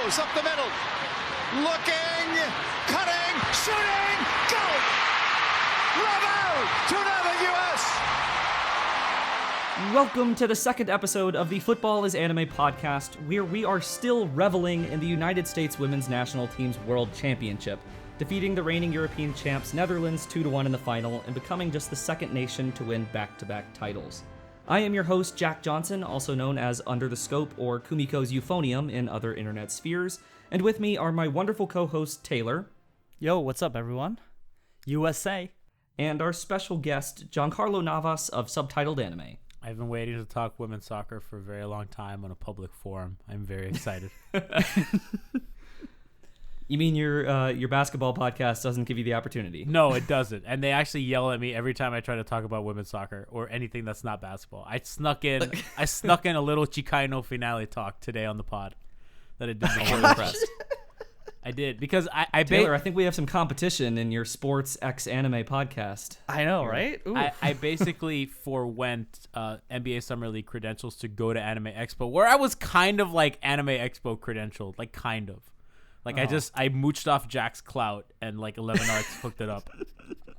throws up the middle. Looking, cutting, shooting, goal! Bravo to the U.S. Welcome to the second episode of the Football is Anime podcast, where we are still reveling in the United States women's national team's world championship, defeating the reigning European champs Netherlands 2-1 in the final and becoming just the second nation to win back-to-back titles. I am your host, Jack Johnson, also known as Under the Scope or Kumiko's Euphonium in other internet spheres, and with me are my wonderful co-host Taylor. Yo, what's up, everyone? USA. And our special guest, Giancarlo Navas of Subtitled Anime. I've been waiting to talk women's soccer for a very long time on a public forum. I'm very excited. You mean your basketball podcast doesn't give you the opportunity? No, it doesn't. And they actually yell at me every time I try to talk about women's soccer or anything that's not basketball. I snuck in a little Chicano finale talk today on the pod that I did before. Impressed. I did because I Taylor, I think we have some competition in your Sports X Anime podcast. I know, right? I basically forwent NBA Summer League credentials to go to Anime Expo, where I was kind of like Anime Expo credentialed, like kind of. Like I mooched off Jack's clout and like 11 Arts hooked it up.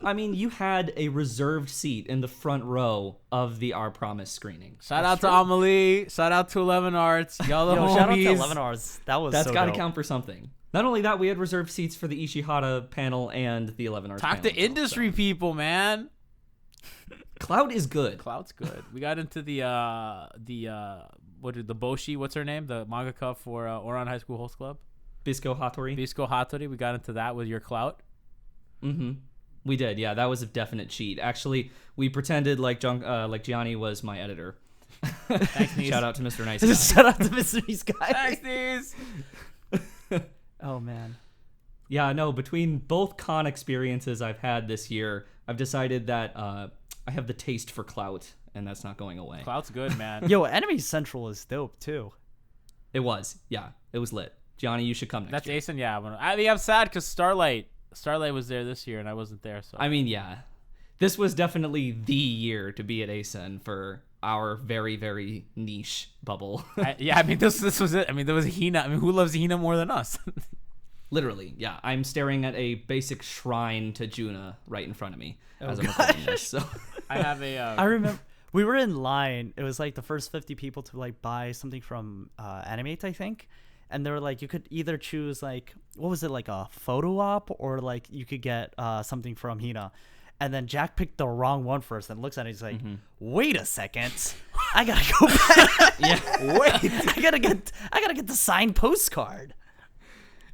I mean, you had a reserved seat in the front row of the Our Promise screening. Shout out to Amelie. Shout out to 11 Arts. Y'all the homies. Shout out to 11 Hours. That's so got to dope. count for something. Not only that, we had reserved seats for the Ishihara panel and the 11 Arts Talk panel to itself, industry people, man. Clout is good. Clout's good. We got into the Boshi, what's her name? The mangaka for Oran High School Host Club. Bisco Hattori. We got into that with your clout. Mm-hmm. We did, yeah. That was a definite cheat. Actually, we pretended like Gianni was my editor. Thanks, Nice. Shout out to Mr. Nice Guy. Shout out to Mr. Nice Guy. Thanks, Nice. Oh, man. Yeah, no, between both con experiences I've had this year, I've decided that I have the taste for clout, and that's not going away. Clout's good, man. Yo, Enemy Central is dope, too. It was. Yeah, it was lit. Gianni, you should come next That's year. Asen, yeah. I'm sad because Starlight was there this year, and I wasn't there. So I mean, yeah. This was definitely the year to be at ASEN for our very, very niche bubble. This was it. I mean, there was Hina. I mean, who loves Hina more than us? Literally, yeah. I'm staring at a basic shrine to Juna right in front of me as I'm recording this. So I have a... I remember we were in line. It was like the first 50 people to like buy something from Animate, I think. And they were like, you could either choose like, what was it, like a photo op, or like you could get something from Hina. And then Jack picked the wrong one first and looks at it. He's like, wait a second. I got to go back. Wait, I gotta get the signed postcard.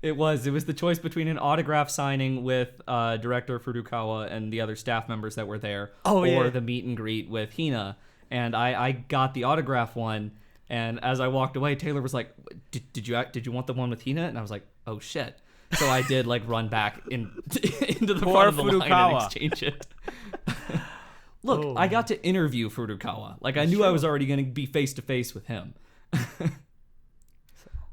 It was the choice between an autograph signing with director Furukawa and the other staff members that were there, or the meet and greet with Hina. And I got the autograph one. And as I walked away, Taylor was like, "Did you want the one with Hina?" And I was like, "Oh shit!" So I did like run back into the front of the line and exchange it. Look, I got to interview Furukawa. Like I knew I was already going to be face to face with him. I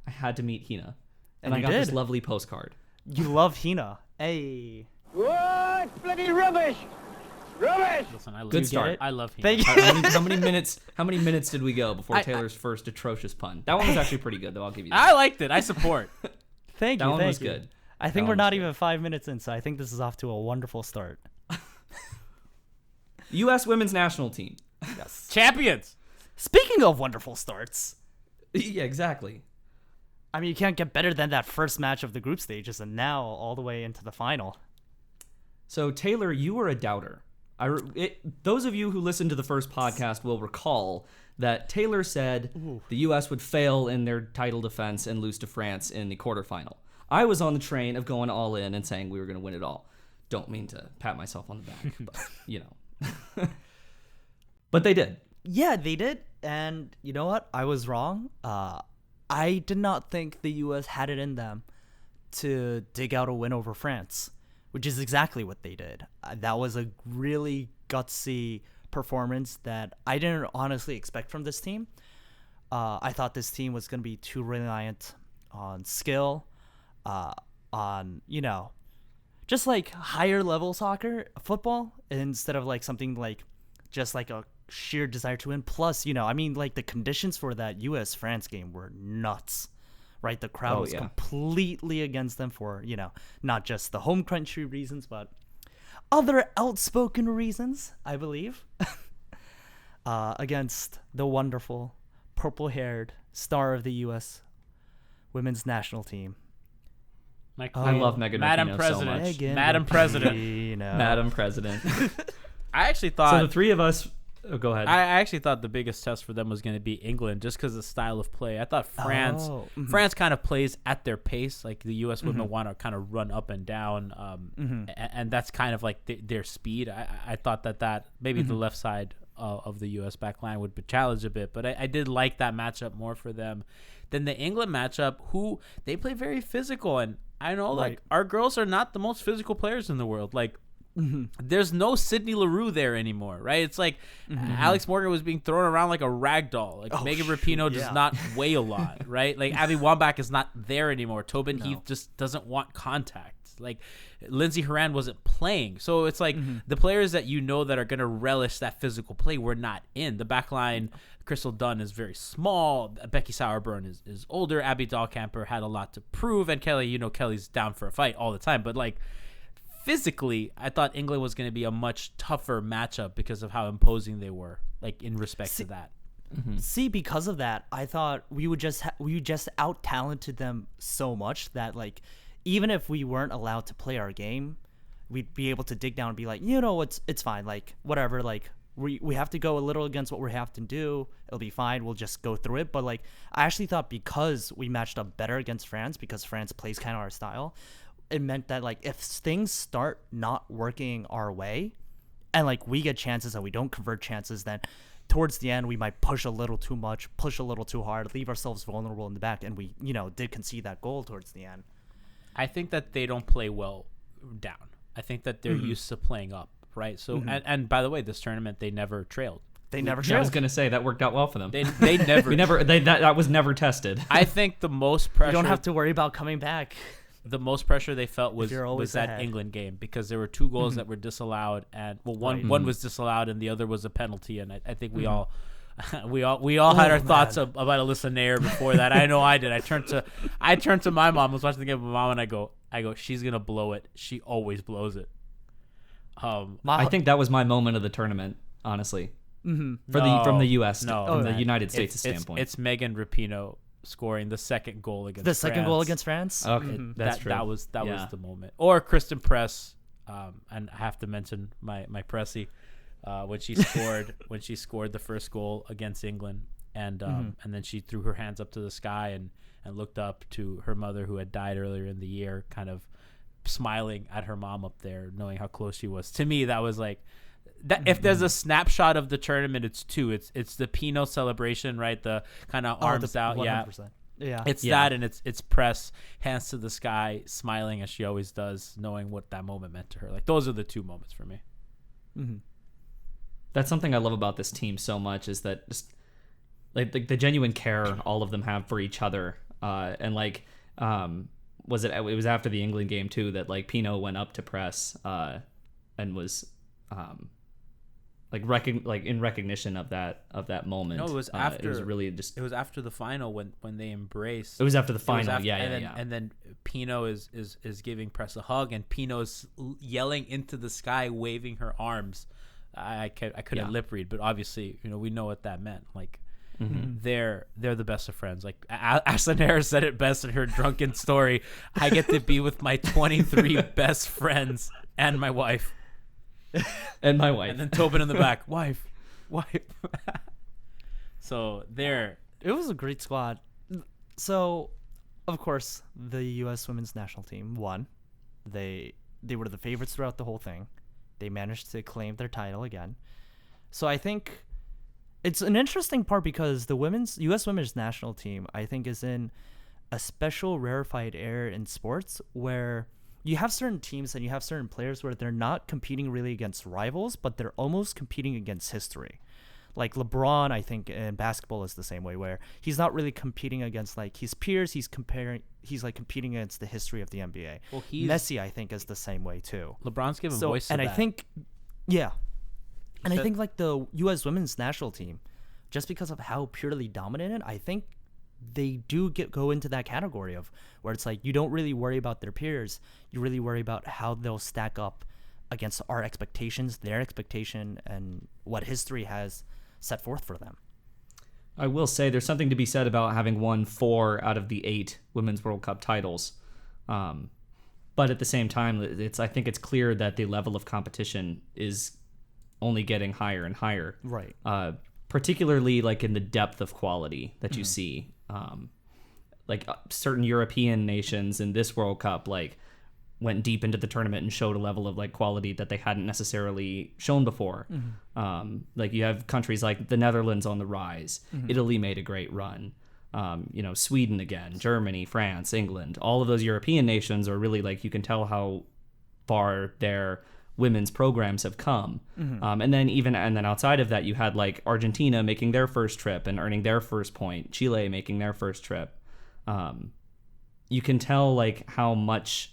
had to meet Hina, and I got this lovely postcard. You love Hina, hey? What? Bloody rubbish! Rubbish! Listen, Good start. I love Hina. Thank you. How many minutes did we go before Taylor's first atrocious pun? That one was actually pretty good, though. I'll give you that. I liked it. I support. Thank you. That one thank was you. good. I think we're not even 5 minutes in, so I think this is off to a wonderful start. U.S. women's national team. Yes. Champions. Speaking of wonderful starts, Yeah, exactly. I mean, you can't get better than that first match of the group stages, and now all the way into the final. So, Taylor, you were a doubter. Those of you who listened to the first podcast will recall that Taylor said the U.S. would fail in their title defense and lose to France in the quarterfinal. I was on the train of going all in and saying we were going to win it all. Don't mean to pat myself on the back, but, you know. But they did. Yeah, they did, and you know what? I was wrong. I did not think the U.S. had it in them to dig out a win over France, which is exactly what they did. That was a really gutsy performance that I didn't honestly expect from this team. I thought this team was going to be too reliant on skill, on, you know, just like higher level football, instead of like something like just like a sheer desire to win. Plus, you know, I mean, like the conditions for that U.S. France game were nuts. right? The crowd was yeah. completely against them for, not just the home country reasons, but other outspoken reasons, I believe, against the wonderful purple-haired star of the U.S. women's national team. I love Megan Madam Rapinoe President. so much. Madam President. Madam President. I actually thought. So the three of us. Oh, go ahead. I actually thought the biggest test for them was going to be England, just because of the style of play. I thought France, France kind of plays at their pace. Like the U.S. women want to kind of run up and down, and that's kind of like their speed. I thought that maybe the left side of the U.S. back line would be challenged a bit, but I did like that matchup more for them than the England matchup, who they play very physical. And I know, like, our girls are not the most physical players in the world. Like, there's no Sydney Leroux there anymore, right? It's like Alex Morgan was being thrown around like a rag doll. Like Megan Rapinoe does not weigh a lot, right? Like Abby Wambach is not there anymore. Tobin Heath just doesn't want contact. Like Lindsey Horan wasn't playing. So it's like the players that that are going to relish that physical play were not in. The back line, Crystal Dunn is very small. Becky Sauerbrunn is older. Abby Dahlkamper had a lot to prove. And Kelly, Kelly's down for a fight all the time. But like, physically, I thought England was going to be a much tougher matchup because of how imposing they were, like in respect to that. See, because of that, I thought we just out talented them so much that, like, even if we weren't allowed to play our game, we'd be able to dig down and be like, it's fine, like whatever, like we have to go a little against what we have to do. It'll be fine. We'll just go through it. But like, I actually thought because we matched up better against France, because France plays kind of our style, it meant that like if things start not working our way and like we get chances and we don't convert chances, then towards the end we might push a little too much, push a little too hard, leave ourselves vulnerable in the back, and we did concede that goal towards the end. I think that they don't play well down. I think that they're used to playing up, right? So and by the way, this tournament they never trailed. They never I was gonna say that worked out well for them. They never that was never tested. I think the most pressure, you don't have to worry about coming back. The most pressure they felt was that ahead. England game, because there were two goals that were disallowed, and one was disallowed and the other was a penalty, and I think we all had our thoughts about Alyssa Nair before that. I know I did. I turned to my mom. I was watching the game with my mom, and I go, she's gonna blow it. She always blows it. I think that was my moment of the tournament, honestly. From the U.S. from the United States standpoint. It's Megan Rapinoe scoring the second goal against France. Second goal against France. Okay, that's true. That was the moment. Or Kristen Press, and I have to mention my Pressy, when she scored the first goal against England, and then she threw her hands up to the sky and looked up to her mother, who had died earlier in the year, kind of smiling at her mom up there, knowing how close she was. To me, that was like that. If there's a snapshot of the tournament, it's two. It's the Pinot celebration, right? The kind of arms out, 100%. Yeah. It's that, and it's Press, hands to the sky, smiling as she always does, knowing what that moment meant to her. Like, those are the two moments for me. That's something I love about this team so much, is that just like the genuine care all of them have for each other. And like, it was after the England game too that like Pinot went up to Press and was in recognition of that moment. No, it was after. It was really just. It was after the final when they embraced. It was after the final. And then Pinot is giving Press a hug, and Pinot's yelling into the sky, waving her arms. I couldn't lip read, but obviously, we know what that meant. Like, they're the best of friends. Like Ashley Harris said it best in her drunken story. I get to be with my 23 best friends and my wife. And my wife. And then Tobin in the back, wife. So it was a great squad. So, of course, the U.S. women's national team won. They were the favorites throughout the whole thing. They managed to claim their title again. So I think it's an interesting part, because the U.S. women's national team, I think, is in a special rarefied air in sports where you have certain teams and you have certain players where they're not competing really against rivals, but they're almost competing against history. Like LeBron, I think, in basketball is the same way, where he's not really competing against like his peers. He's like competing against the history of the NBA. Well, Messi, I think, is the same way too. LeBron's giving voice to that. And I think, I think like the U.S. women's national team, just because of how purely dominant, I think they do go into that category of where it's like you don't really worry about their peers, you really worry about how they'll stack up against our expectations, their expectation, and what history has set forth for them. I will say there's something to be said about having won 4 out of the 8 Women's World Cup titles. But at the same time, I think it's clear that the level of competition is only getting higher and higher. Right. Particularly like in the depth of quality that you see. Certain European nations in this World Cup went deep into the tournament and showed a level of quality that they hadn't necessarily shown before. You have countries like the Netherlands on the rise. Italy made a great run. Sweden again, Germany, France, England. All of those European nations are really you can tell how far their women's programs have come. And then outside of that, you had Argentina making their first trip and earning their first point, Chile making their first trip. You can tell how much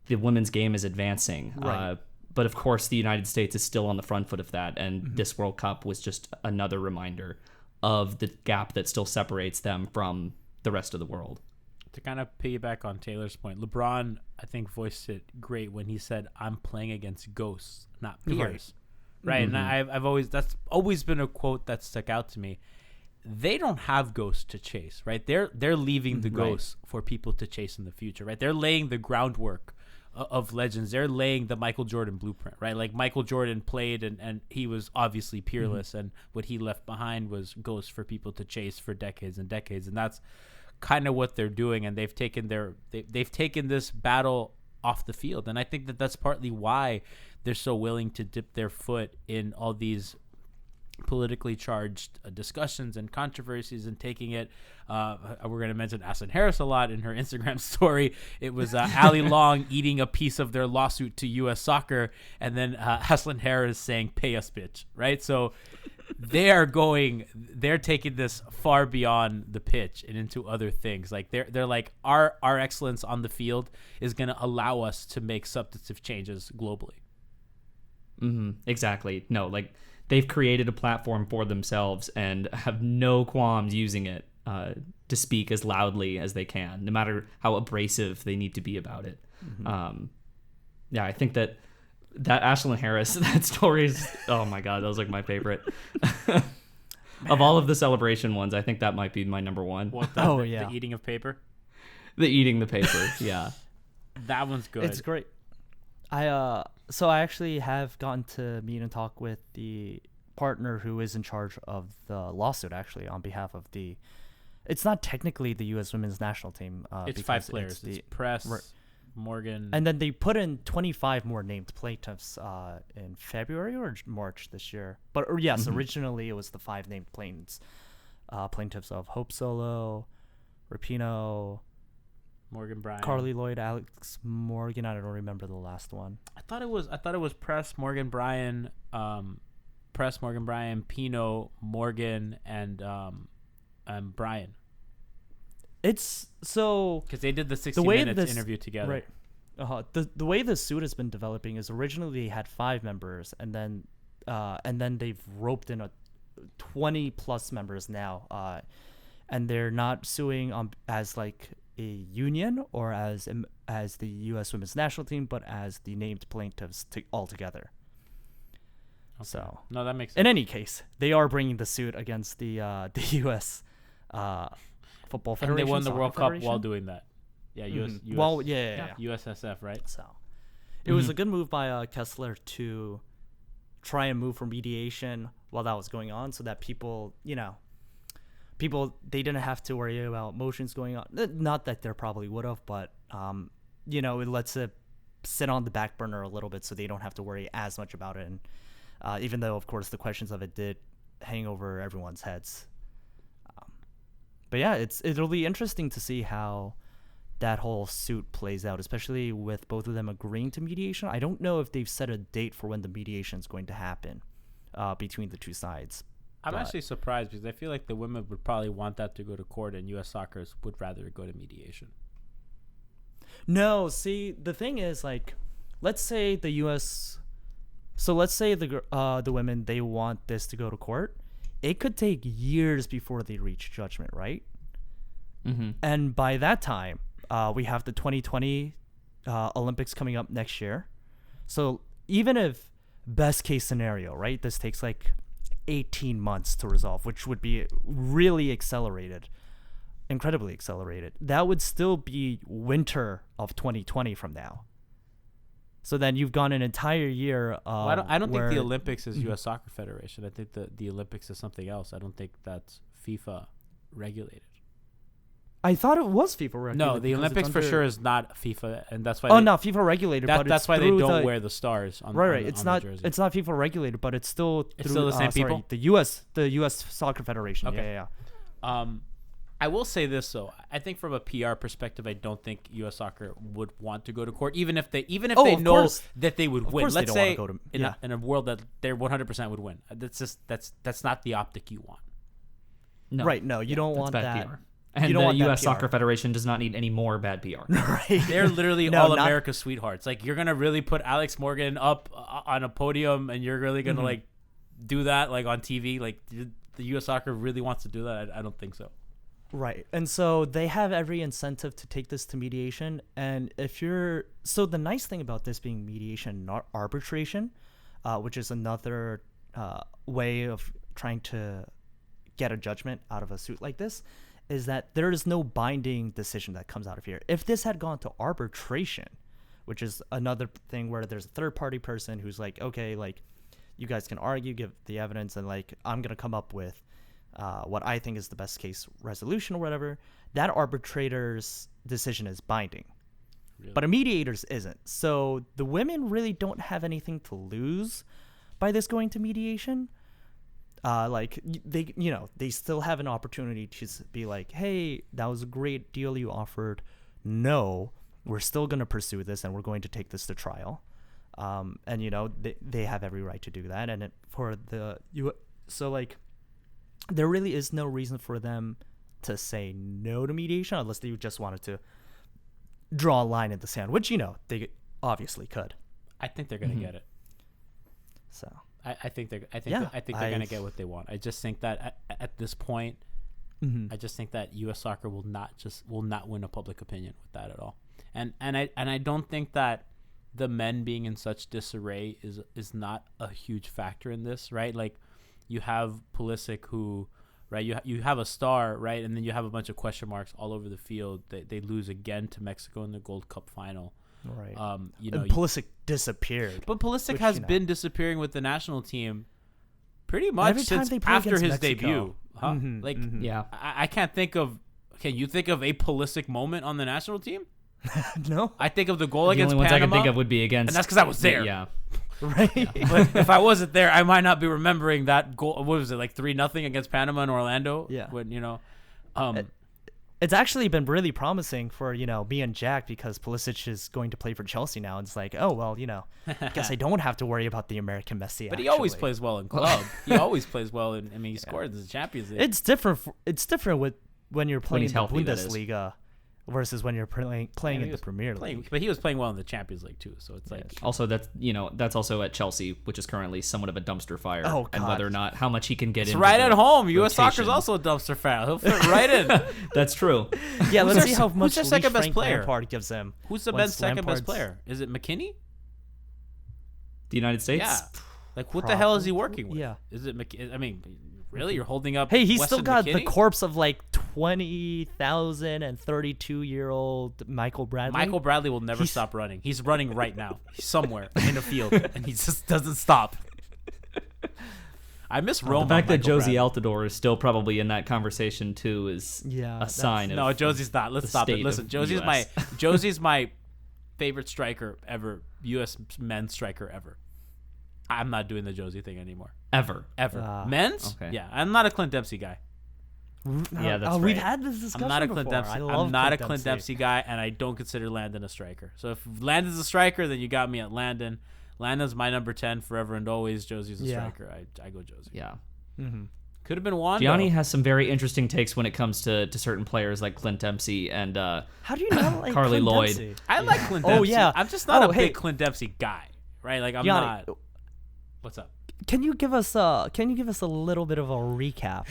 the women's game is advancing. Right. But of course, the United States is still on the front foot of that, and this World Cup was just another reminder of the gap that still separates them from the rest of the world. To kind of piggyback on Taylor's point, LeBron, I think, voiced it great when he said, "I'm playing against ghosts, not peers." Right? And I've always, that's always been a quote that stuck out to me. They don't have ghosts to chase, right? They're leaving the ghosts for people to chase in the future, right? They're laying the groundwork of legends. They're laying the Michael Jordan blueprint, right? Michael Jordan played and he was obviously peerless, and what he left behind was ghosts for people to chase for decades and decades. And that's kind of what they're doing, and they've taken this battle off the field. And I think that that's partly why they're so willing to dip their foot in all these politically charged discussions and controversies and taking it. We're going to mention Ashlyn Harris a lot in her Instagram story. It was Ali Long eating a piece of their lawsuit to U.S. Soccer, and then Ashlyn Harris saying, "Pay us, bitch." Right? So they're taking this far beyond the pitch and into other things. They're like, our excellence on the field is going to allow us to make substantive changes globally. Exactly. No, they've created a platform for themselves and have no qualms using it to speak as loudly as they can, no matter how abrasive they need to be about it. I think that Ashlyn Harris, that story is, oh my God, that was my favorite. Of all of the celebration ones, I think that might be my number one. The eating of paper? The eating the paper, yeah. That one's good. It's great. So I actually have gotten to meet and talk with the partner who is in charge of the lawsuit, actually, on behalf of it's not technically the U.S. women's national team. It's 5 players. It's Press, Morgan. And then they put in 25 more named plaintiffs in February or March this year. But yes, originally it was the 5 named plaintiffs of Hope Solo, Rapinoe, Morgan Bryan, Carly Lloyd, Alex Morgan. I don't remember the last one. I thought it was Press, Morgan Bryan, Pino, Morgan, and Bryan. It's so because they did the 60 minutes interview together. Right. The way the suit has been developing is originally they had 5 members, and then they've roped in 20 plus members now, and they're not suing as a union or as the U.S. women's national team, but as the named plaintiffs all together. Okay. So no, that makes sense. In any case, they are bringing the suit against the U.S. Football Federation. And they won the World Cup while doing that. Yeah, US, USSF, right? So it was a good move by Kessler to try and move for mediation while that was going on, so that people, they didn't have to worry about motions going on. Not that there probably would have, but it lets it sit on the back burner a little bit, so they don't have to worry as much about it. And even though, of course, the questions of it did hang over everyone's heads. But yeah, it'll be interesting to see how that whole suit plays out, especially with both of them agreeing to mediation. I don't know if they've set a date for when the mediation is going to happen between the two sides. I'm actually surprised because I feel like the women would probably want that to go to court, and U.S. Soccer would rather go to mediation. No, see, the thing is, let's say the U.S. So let's say the women, they want this to go to court. It could take years before they reach judgment, right? And by that time, we have the 2020 Olympics coming up next year. So even if best case scenario, right, this takes like 18 months to resolve, which would be really accelerated, incredibly accelerated, that would still be winter of 2020 from now. So then you've gone an entire year. Well, I don't think the Olympics is U.S. Soccer Federation. I think the Olympics is something else. I don't think that's FIFA regulated. I thought it was FIFA regulated. No, the Olympics for sure is not FIFA, and that's why. Not FIFA regulated. But that's why they don't wear the stars on right. On It's the not. jersey. It's not FIFA regulated, but it's still. It's still the same people? The U.S. Soccer Federation. Okay. Yeah. I will say this though. I think from a PR perspective, I don't think U.S. Soccer would want to go to court, even if they know course. that they would Of win. course Let's they say don't wanna go to- in a world that they 100% would win. That's not the optic you want. No. Right. No, you don't That's want bad that. PR. And don't the want that U.S. PR. Soccer Federation does not need any more bad PR. Right. They're literally No, all not- America's sweethearts. Like, you're gonna really put Alex Morgan up on a podium, and you're really gonna like do that like on TV. Like, the U.S. Soccer really wants to do that. I don't think so. Right. And so they have every incentive to take this to mediation. And so the nice thing about this being mediation, not arbitration, which is another way of trying to get a judgment out of a suit like this, is that there is no binding decision that comes out of here. If this had gone to arbitration, which is another thing where there's a third party person who's like, okay, like, you guys can argue, give the evidence, and like, I'm going to come up with what I think is the best case resolution or whatever, that arbitrator's decision is binding. Really? But a mediator's isn't. So the women really don't have anything to lose by this going to mediation. Like, they still have an opportunity to be like, hey, that was a great deal you offered. No, we're still going to pursue this and we're going to take this to trial. And, they have every right to do that. And so like, there really is no reason for them to say no to mediation unless they just wanted to draw a line in the sand, which, they obviously could. I think they're gonna get it. So I think they're going to get what they want. I just think that at this point, I just think that U.S. Soccer will not win a public opinion with that at all. And I don't think that the men being in such disarray is not a huge factor in this, right? Like, you have Pulisic who, right? You have a star, right? And then you have a bunch of question marks all over the field. They lose again to Mexico in the Gold Cup final. Right. And Pulisic disappeared. But Pulisic has been disappearing with the national team pretty much since after his debut. Huh? Yeah. I can't think of. Can you think of a Pulisic moment on the national team? No. I think of the goal The against only ones Panama, I can think of would be against. and that's because I was there. Yeah. Right. But if I wasn't there, I might not be remembering that goal. What was it, like 3-0 against Panama and Orlando? Yeah. When It's actually been really promising for, me and Jack, because Pulisic is going to play for Chelsea now. And it's like, oh, well, I guess I don't have to worry about the American Messi. But he always plays well in club. He always plays well in. I mean, he scored in the Champions League. It's different. It's different with when you're playing he's in the healthy, that is. Bundesliga versus when you're playing in the Premier League. But he was playing well in the Champions League too. So it's like Also, that's also at Chelsea, which is currently somewhat of a dumpster fire. Oh, and God. whether or not how much he can get it's into right the at home. U.S. rotation. Soccer's also a dumpster fire. He'll fit right in. That's true. Yeah, let's their- see how who's much their second best Frank player? Lampard gives them. Who's the once second best Lampard's- player? Is it McKinney? The United States. Yeah. Like, what the hell is he working with? Yeah. Is it I mean, really? You're holding up Hey, he's Weston still got the McKennie? corpse of like 20,000 and 32-year-old Michael Bradley. Michael Bradley will never stop running. He's running right now. He's somewhere in a field, and he just doesn't stop. I miss Roma. The fact that Michael Josie Bradley. Altidore is still probably in that conversation too is a sign of No, Josie's not. Let's the stop it. state Listen, of Josie's US. Josie's my favorite striker ever. U.S. men's striker ever. I'm not doing the Josie thing anymore. ever. Men's? okay. Yeah, I'm not a Clint Dempsey guy. Yeah, that's We've right. had this discussion I'm not a before. Clint Dempsey. I love I'm not a Clint Clint Dempsey guy, and I don't consider Landon a striker. So if Landon's a striker, then you got me at Landon. Landon's my number 10 forever and always. Josie's a striker. I go Josie. Yeah. Could have been Wando. Gianni has some very interesting takes when it comes to certain players like Clint Dempsey and How do you not like Carly Clint Lloyd. Dempsey? I like Clint Oh, Dempsey. yeah. I'm just not Oh, a hey. big Clint Dempsey guy, right? Like, I'm Gianni, not. What's up? Can you give us a little bit of a recap,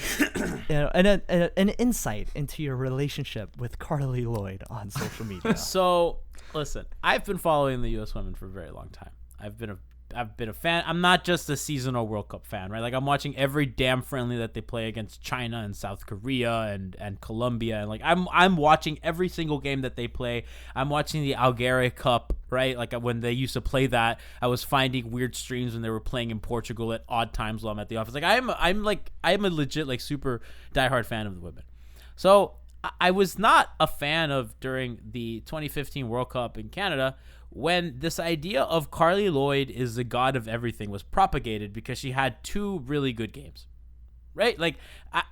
and an insight into your relationship with Carly Lloyd on social media? So, listen, I've been following the U.S. women for a very long time. I've been a fan. I'm not just a seasonal World Cup fan, right? Like, I'm watching every damn friendly that they play against China and South Korea and Colombia, and like I'm watching every single game that they play. I'm watching the Algarve Cup, right? Like, when they used to play that, I was finding weird streams when they were playing in Portugal at odd times while I'm at the office. Like, I'm a legit like super diehard fan of the women. So I was not a fan of during the 2015 World Cup in Canada when this idea of Carly Lloyd is the god of everything was propagated because she had 2 really good games, right? Like,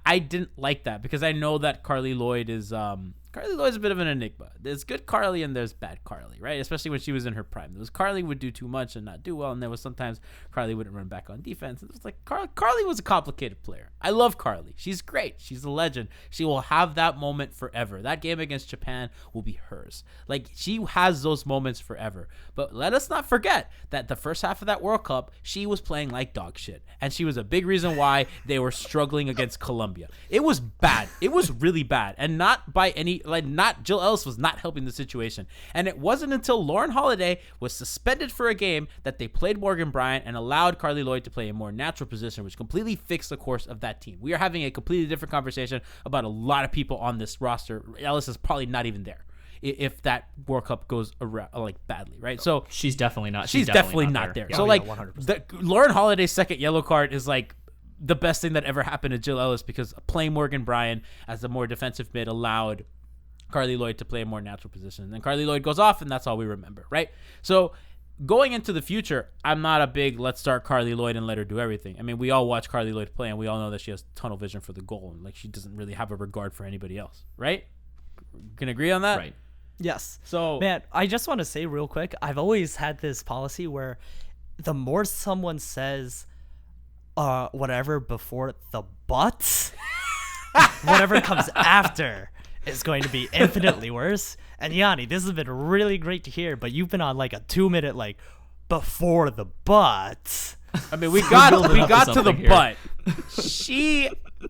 I didn't like that because I know that Carly Lloyd is a bit of an enigma. There's good Carly and there's bad Carly, right? Especially when she was in her prime. There was Carly would do too much and not do well, and there was sometimes Carly wouldn't run back on defense. It was like Carly was a complicated player. I love Carly. She's great. She's a legend. She will have that moment forever. That game against Japan will be hers. Like, she has those moments forever. But let us not forget that the first half of that World Cup, she was playing like dog shit. And she was a big reason why they were struggling against Colombia. It was bad. It was really bad. And not by any, like, not Jill Ellis was not helping the situation. And it wasn't until Lauren Holiday was suspended for a game that they played Morgan Bryant and allowed Carly Lloyd to play a more natural position, which completely fixed the course of that team. We are having a completely different conversation about a lot of people on this roster. Ellis is probably not even there if that World Cup goes around, like, badly, right? So she's definitely not. She's definitely not there. So, like, 100%. Lauren Holiday's second yellow card is like the best thing that ever happened to Jill Ellis because playing Morgan Bryant as the more defensive mid allowed Carly Lloyd to play a more natural position. And then Carly Lloyd goes off, and that's all we remember, right? So going into the future, I'm not a big let's start Carly Lloyd and let her do everything. I mean, we all watch Carly Lloyd play, and we all know that she has tunnel vision for the goal, and like she doesn't really have a regard for anybody else, right? Can agree on that? Right. Yes. So, man, I just want to say real quick, I've always had this policy where the more someone says whatever before the but, whatever comes after is going to be infinitely worse. And Yanni, this has been really great to hear, but you've been on like a 2-minute like before the but. I mean, we got to the here. but. She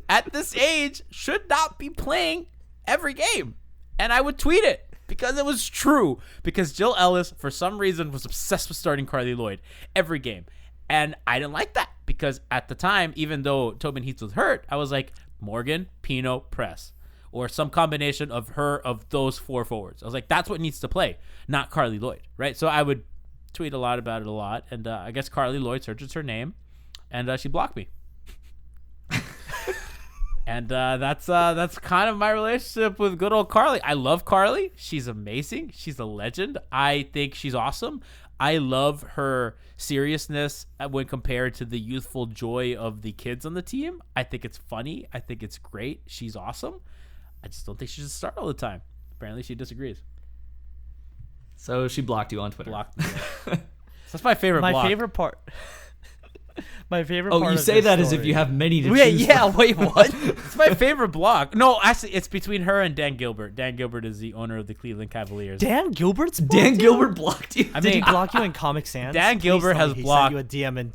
at this age should not be playing every game. And I would tweet it because it was true. Because Jill Ellis, for some reason, was obsessed with starting Carly Lloyd every game. And I didn't like that because at the time, even though Tobin Heath was hurt, I was like, Morgan, Pino, press. Or some combination of those 4 forwards. I was like, that's what needs to play, not Carly Lloyd, right? So I would tweet a lot about it a lot. And I guess Carly Lloyd searches her name, and she blocked me. And that's kind of my relationship with good old Carly. I love Carly. She's amazing. She's a legend. I think she's awesome. I love her seriousness when compared to the youthful joy of the kids on the team. I think it's funny. I think it's great. She's awesome. I just don't think she should start all the time. Apparently, she disagrees. So she blocked you on Twitter. Blocked me. So that's my favorite block. My favorite part. My favorite Oh, part you of say this that as story. if you have many to Wait, choose yeah, from. wait, what? It's my favorite block. No, actually, it's between her and Dan Gilbert. Dan Gilbert is the owner of the Cleveland Cavaliers. Dan Gilbert's Dan Gilbert blocked you. Did he block you in Comic Sans? Dan Please Gilbert tell me has he blocked- sent you a DM and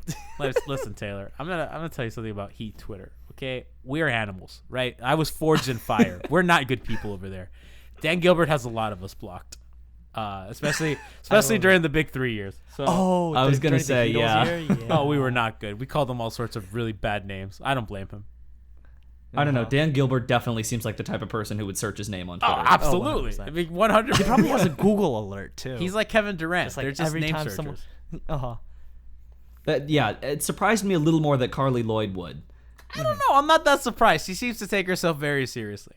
Listen, Taylor. I'm gonna tell you something about Heat Twitter. Okay, we're animals, right? I was forged in fire. We're not good people over there. Dan Gilbert has a lot of us blocked, especially during the Big 3 years. So, I was gonna during the say, Beatles yeah. year? oh, we were not good. We called them all sorts of really bad names. I don't blame him. I don't know. Dan Gilbert definitely seems like the type of person who would search his name on Twitter. Oh, absolutely. 100%. I mean, 100. He probably has a Google alert too. He's like Kevin Durant. Just like They're just every name time searchers. someone. Uh huh. Yeah, it surprised me a little more that Carly Lloyd would. I don't know. I'm not that surprised. She seems to take herself very seriously.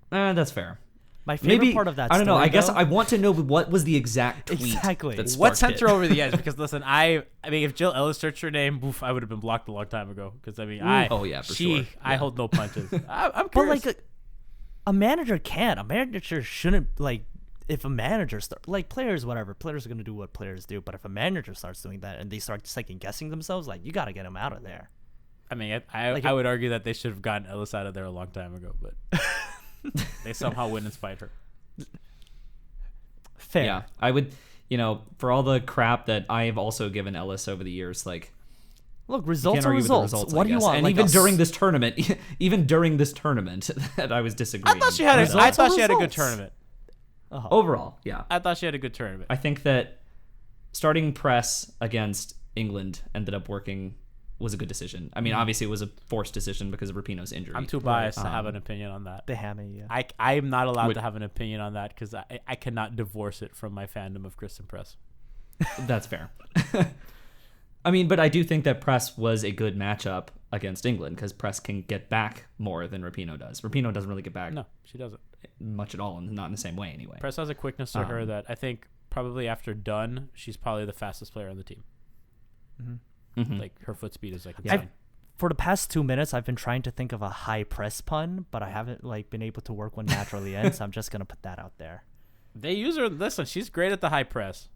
That's fair. My favorite Maybe part of that. I don't know. story, I guess though- I want to know what was the exact tweet. Exactly. That What sparked sent it. her over the edge? Because listen, I mean, if Jill Ellis searched her name, oof, I would have been blocked a long time ago. Because I mean, Oh, yeah, for sure. I Yeah. hold no punches. I'm But curious. like a manager can't. A manager shouldn't like. If a manager start like players, whatever, players are gonna do what players do. But if a manager starts doing that and they start second guessing themselves, like you gotta get them out of there. I mean, I would argue that they should have gotten Ellis out of there a long time ago, but they somehow win in spite her. Fair. Yeah, I would. For all the crap that I have also given Ellis over the years, like Look, You results can't are argue with the results. results, What I do you guess. want? And Like even a during this tournament, that I was disagreeing. I thought she had a, Results I thought are she had a good results. tournament. Overall, yeah. I thought she had a good tournament. I think that starting press against England ended up working was a good decision. I mean, obviously it was a forced decision because of Rapinoe's injury. I'm too biased to have an opinion on that. the hammy. Yeah. I am not allowed to have an opinion on that because I cannot divorce it from my fandom of Kristen Press. That's fair. I mean, but I do think that Press was a good matchup against England because Press can get back more than Rapinoe does. Rapinoe doesn't really get back No, she doesn't. much at all, and not in the same way anyway. Press has a quickness to her that I think probably after Dunn, she's probably the fastest player on the team. Like her foot speed is like insane. For the past 2 minutes, I've been trying to think of a high press pun, but I haven't like been able to work one naturally in. So I'm just gonna put that out there. They use her. Listen, she's great at the high press.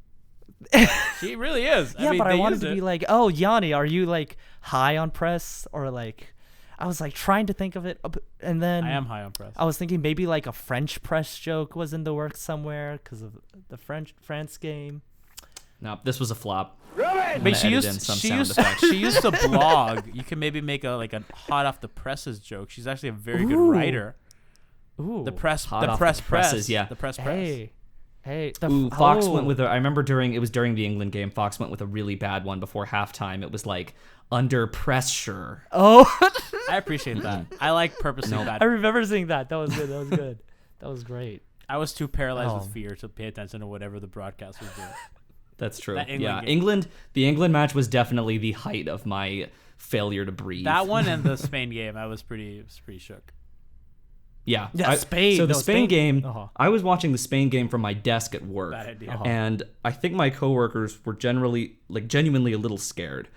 She really is. Yeah, I mean, but I they wanted use to it. be like, oh, Yanni, are you like high on press or like? I was like trying to think of it, and then I am high on press. I was thinking maybe like a French press joke was in the works somewhere because of the France game. No, this was a flop. I mean, she used to blog. You can maybe make a hot off the presses joke. She's actually a very good Ooh. writer. Ooh, The press, Hot the off press the presses, press, yeah. the press press. Hey, Ooh, Fox went with I remember it was during the England game, Fox went with a really bad one before halftime. It was like, under pressure. Oh, I appreciate that. I like purposely bad. I remember seeing that. That was good. That was good. That was great. I was too paralyzed Oh. with fear to pay attention to whatever the broadcast was doing. That's true. That England Yeah, game. the England match was definitely the height of my failure to breathe. That one and the Spain game, I was pretty shook. Yeah. Yeah, Spain. So the No, Spain Spain- game, Uh-huh. I was watching the Spain game from my desk at work. Bad idea. Uh-huh. And I think my coworkers were genuinely a little scared.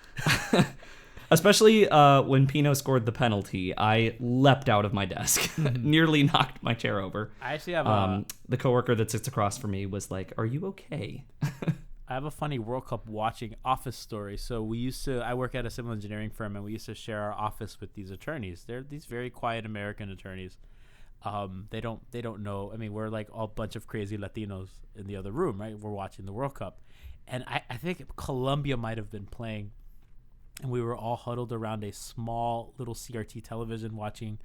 Especially when Pino scored the penalty. I leapt out of my desk, nearly knocked my chair over. I actually have The coworker that sits across from me was like, "Are you okay?" I have a funny World Cup watching office story. So I work at a civil engineering firm, and we used to share our office with these attorneys. They're these very quiet American attorneys. They don't know. I mean, we're like all bunch of crazy Latinos in the other room, right? We're watching the World Cup, and I think Colombia might have been playing, and we were all huddled around a small little CRT television watching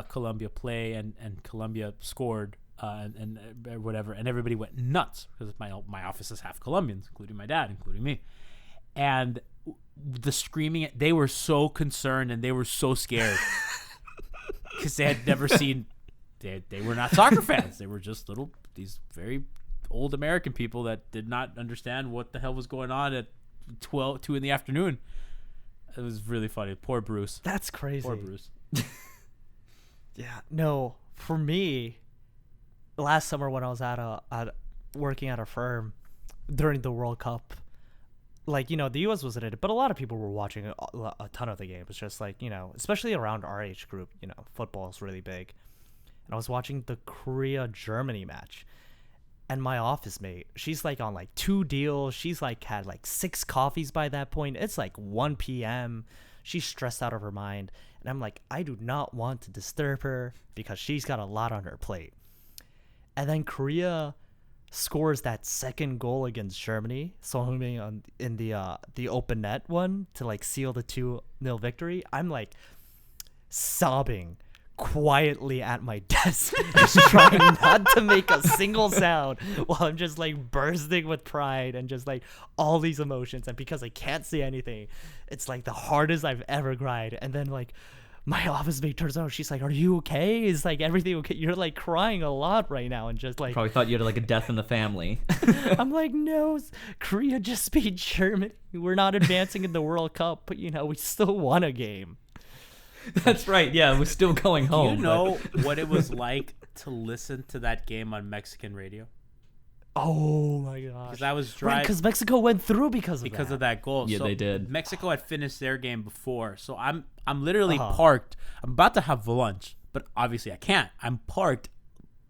Colombia play, and Colombia scored. And whatever, and everybody went nuts because my office is half Colombians, including my dad, including me, and the screaming. They were so concerned and they were so scared because they had never seen. They were not soccer fans. They were just these very old American people that did not understand what the hell was going on at 2 in the afternoon. It was really funny. Poor Bruce. That's crazy. Poor Bruce. Yeah. No, for me, last summer when I was working at a firm during the World Cup, like, the U.S. was in it, but a lot of people were watching a ton of the game. It's just like, especially around our age group, football is really big. And I was watching the Korea-Germany match. And my office mate, she's like on like 2 deals. She's like had like 6 coffees by that point. It's like 1 p.m. She's stressed out of her mind. And I'm like, I do not want to disturb her because she's got a lot on her plate. And then Korea scores that second goal against Germany, Son Heung-min in the open net one to like seal the 2-0 victory. I'm like sobbing quietly at my desk, just trying not to make a single sound while I'm just like bursting with pride and just like all these emotions. And because I can't say anything, it's like the hardest I've ever cried. And then like my office mate turns out, she's like, "Are you okay? Is like everything okay? You're like crying a lot right now." And just like, Probably thought you had like a death in the family. I'm like, "No, Korea just beat Germany. We're not advancing in the World Cup, but we still won a game." That's right. Yeah, we're still going Do home. you know what it was like to listen to that game on Mexican radio? Oh my gosh! Because I was driving. Because Mexico went through because Of that goal. Yeah, So they did. Mexico had finished their game before, so I'm literally Uh-huh. parked. I'm about to have lunch, but obviously I can't. I'm parked,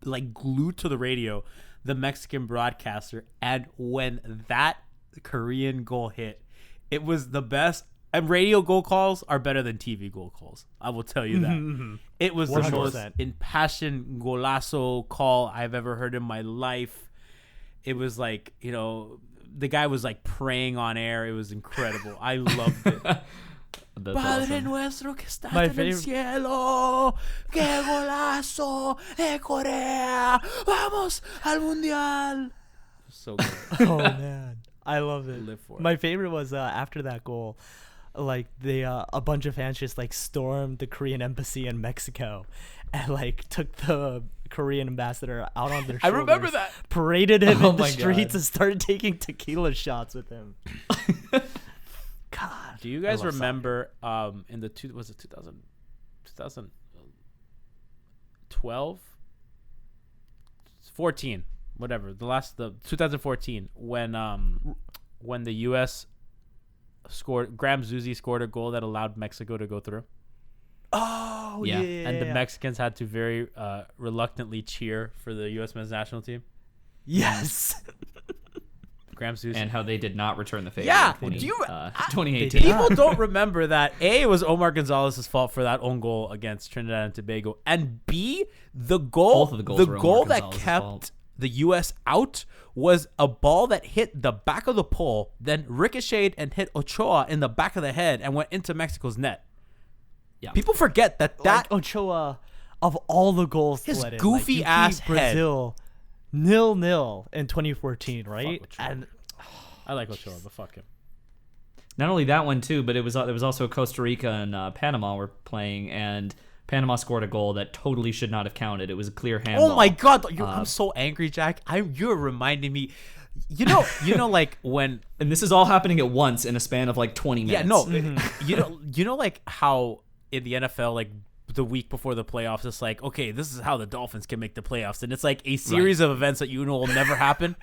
like glued to the radio, the Mexican broadcaster, and when that Korean goal hit, it was the best. And radio goal calls are better than TV goal calls. I will tell you that. It was the 100%. most impassioned golazo call I've ever heard in my life. It was like, the guy was like praying on air. It was incredible. I loved it. That's Padre awesome. nuestro que estás My en el favorite- cielo, qué golazo, Corea, vamos al mundial. So good. Oh man, I love it. Live for it. My favorite was after that goal, like they a bunch of fans just like stormed the Korean embassy in Mexico, and like took the Korean ambassador out on their shoulders. I remember that. Paraded him Oh in the my streets God. and started taking tequila shots with him. God. Do you guys I love remember in the 2012, 14, whatever, the 2014 when the U.S. scored, Graham Zusi scored a goal that allowed Mexico to go through, Oh Yeah. yeah. and the Mexicans had to very reluctantly cheer for the U.S. men's national team. Yes. Graham Zusi. And how they did not return the favor. Yeah, in do you- 2018. They did. People don't remember that A, it was Omar Gonzalez's fault for that own goal against Trinidad and Tobago, and B, the goal, Both of the goals were goal Omar that Gonzalez's kept fault. the U.S. out was a ball that hit the back of the pole, then ricocheted and hit Ochoa in the back of the head and went into Mexico's net. Yeah. People forget that Like Ochoa, of all the goals, His to let in, goofy like, you ass beat head. Brazil 0-0 in 2014, right? Ochoa. And I like Ochoa, but fuck him. Not only that one too, but it was also Costa Rica and Panama were playing, and Panama scored a goal that totally should not have counted. It was a clear handball. Oh my God, I'm so angry, Jack. You're reminding me. You know, like when. And this is all happening at once in a span of like 20 minutes. Yeah, no, you know, like how in the NFL, like the week before the playoffs, it's like, okay, this is how the Dolphins can make the playoffs, and it's like a series of events that you know will never happen.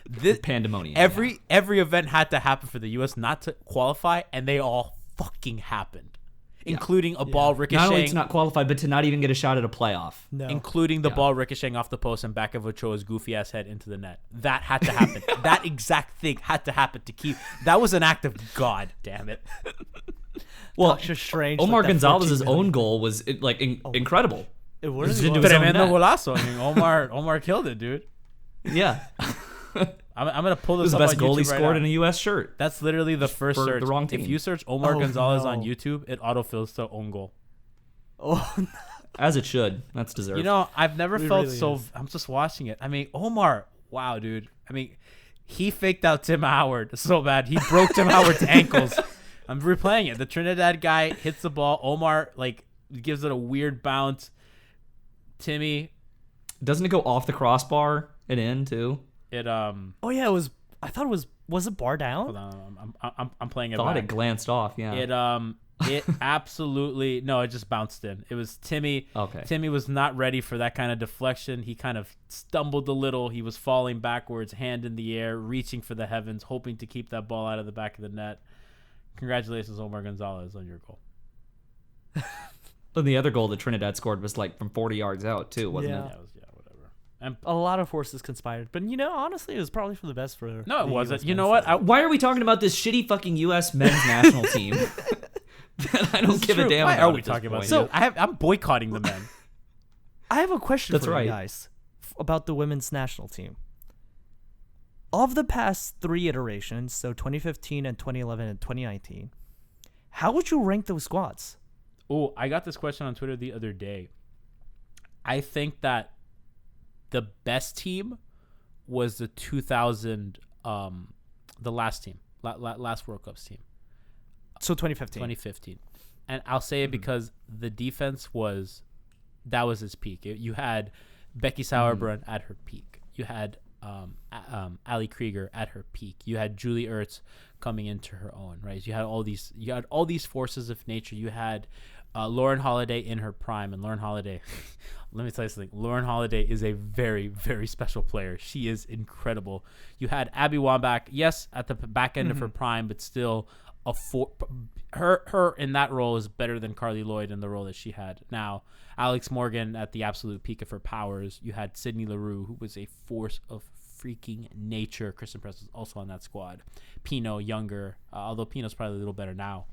This Pandemonium. every event had to happen for the U.S. not to qualify, and they all fucking happened, including a ball ricocheting. Not only to not qualify, but to not even get a shot at a playoff. no. Including the ball ricocheting off the post and back of Ochoa's goofy ass head into the net. That had to happen. That exact thing had to happen to keep. That was an act of God. Damn it. Well, Doctor Strange. Omar like that Gonzalez's 14 million. own goal was incredible. It really It was was. his own Tremendo net. golazo. I mean, Omar killed it, dude. Yeah. I'm gonna pull It this was the up best on goal he YouTube right scored now. in a U.S. shirt. That's literally the first For search. the wrong If team. you search Omar Oh, Gonzalez no. on YouTube, it autofills to own goal. Oh, no. As it should. That's deserved. You know, I've never It felt really so. is. I'm just watching it. I mean, Omar. Wow, dude. I mean, he faked out Tim Howard so bad. He broke Tim Howard's ankles. I'm replaying it. The Trinidad guy hits the ball. Omar like gives it a weird bounce. Timmy, Doesn't it go off the crossbar and in too? it Oh yeah, it was. I thought it was. Was it bar down? Hold on, I'm playing it Thought back. it glanced off. Yeah. It absolutely no, it just bounced in. It was Timmy. Okay. Timmy was not ready for that kind of deflection. He kind of stumbled a little. He was falling backwards, hand in the air, reaching for the heavens, hoping to keep that ball out of the back of the net. Congratulations, Omar Gonzalez, on your goal. And the other goal that Trinidad scored was like from 40 yards out too, wasn't Yeah. it? Whatever. And A lot of forces conspired, but you know, honestly, it was probably for the best for. no, it the wasn't. US You know men's what? side. Why are we talking about this shitty fucking U.S. men's national team? I don't give a damn. Why about are we at this talking about point. this? I'm boycotting the men. I have a question That's for right. you guys about the women's national team. Of the past 3 iterations, so 2015 and 2011 and 2019, how would you rank those squads? Oh, I got this question on Twitter the other day. I think that the best team was the 2000, the last team, last World Cups team, So 2015. 2015. And I'll say it because the defense that was its peak. You had Becky Sauerbrunn at her peak. You had Ali Krieger at her peak. You had Julie Ertz coming into her own, right? You had all these forces of nature. You had Lauren Holiday in her prime, and Lauren Holiday, let me tell you something. Lauren Holiday is a very, very special player. She is incredible. You had Abby Wambach, yes, at the back end of her prime, but still her in that role is better than Carly Lloyd in the role that she had. Now, Alex Morgan at the absolute peak of her powers. You had Sydney Leroux, who was a force of freaking nature. Kristen Press was also on that squad. Pino, younger, although Pino's probably a little better now.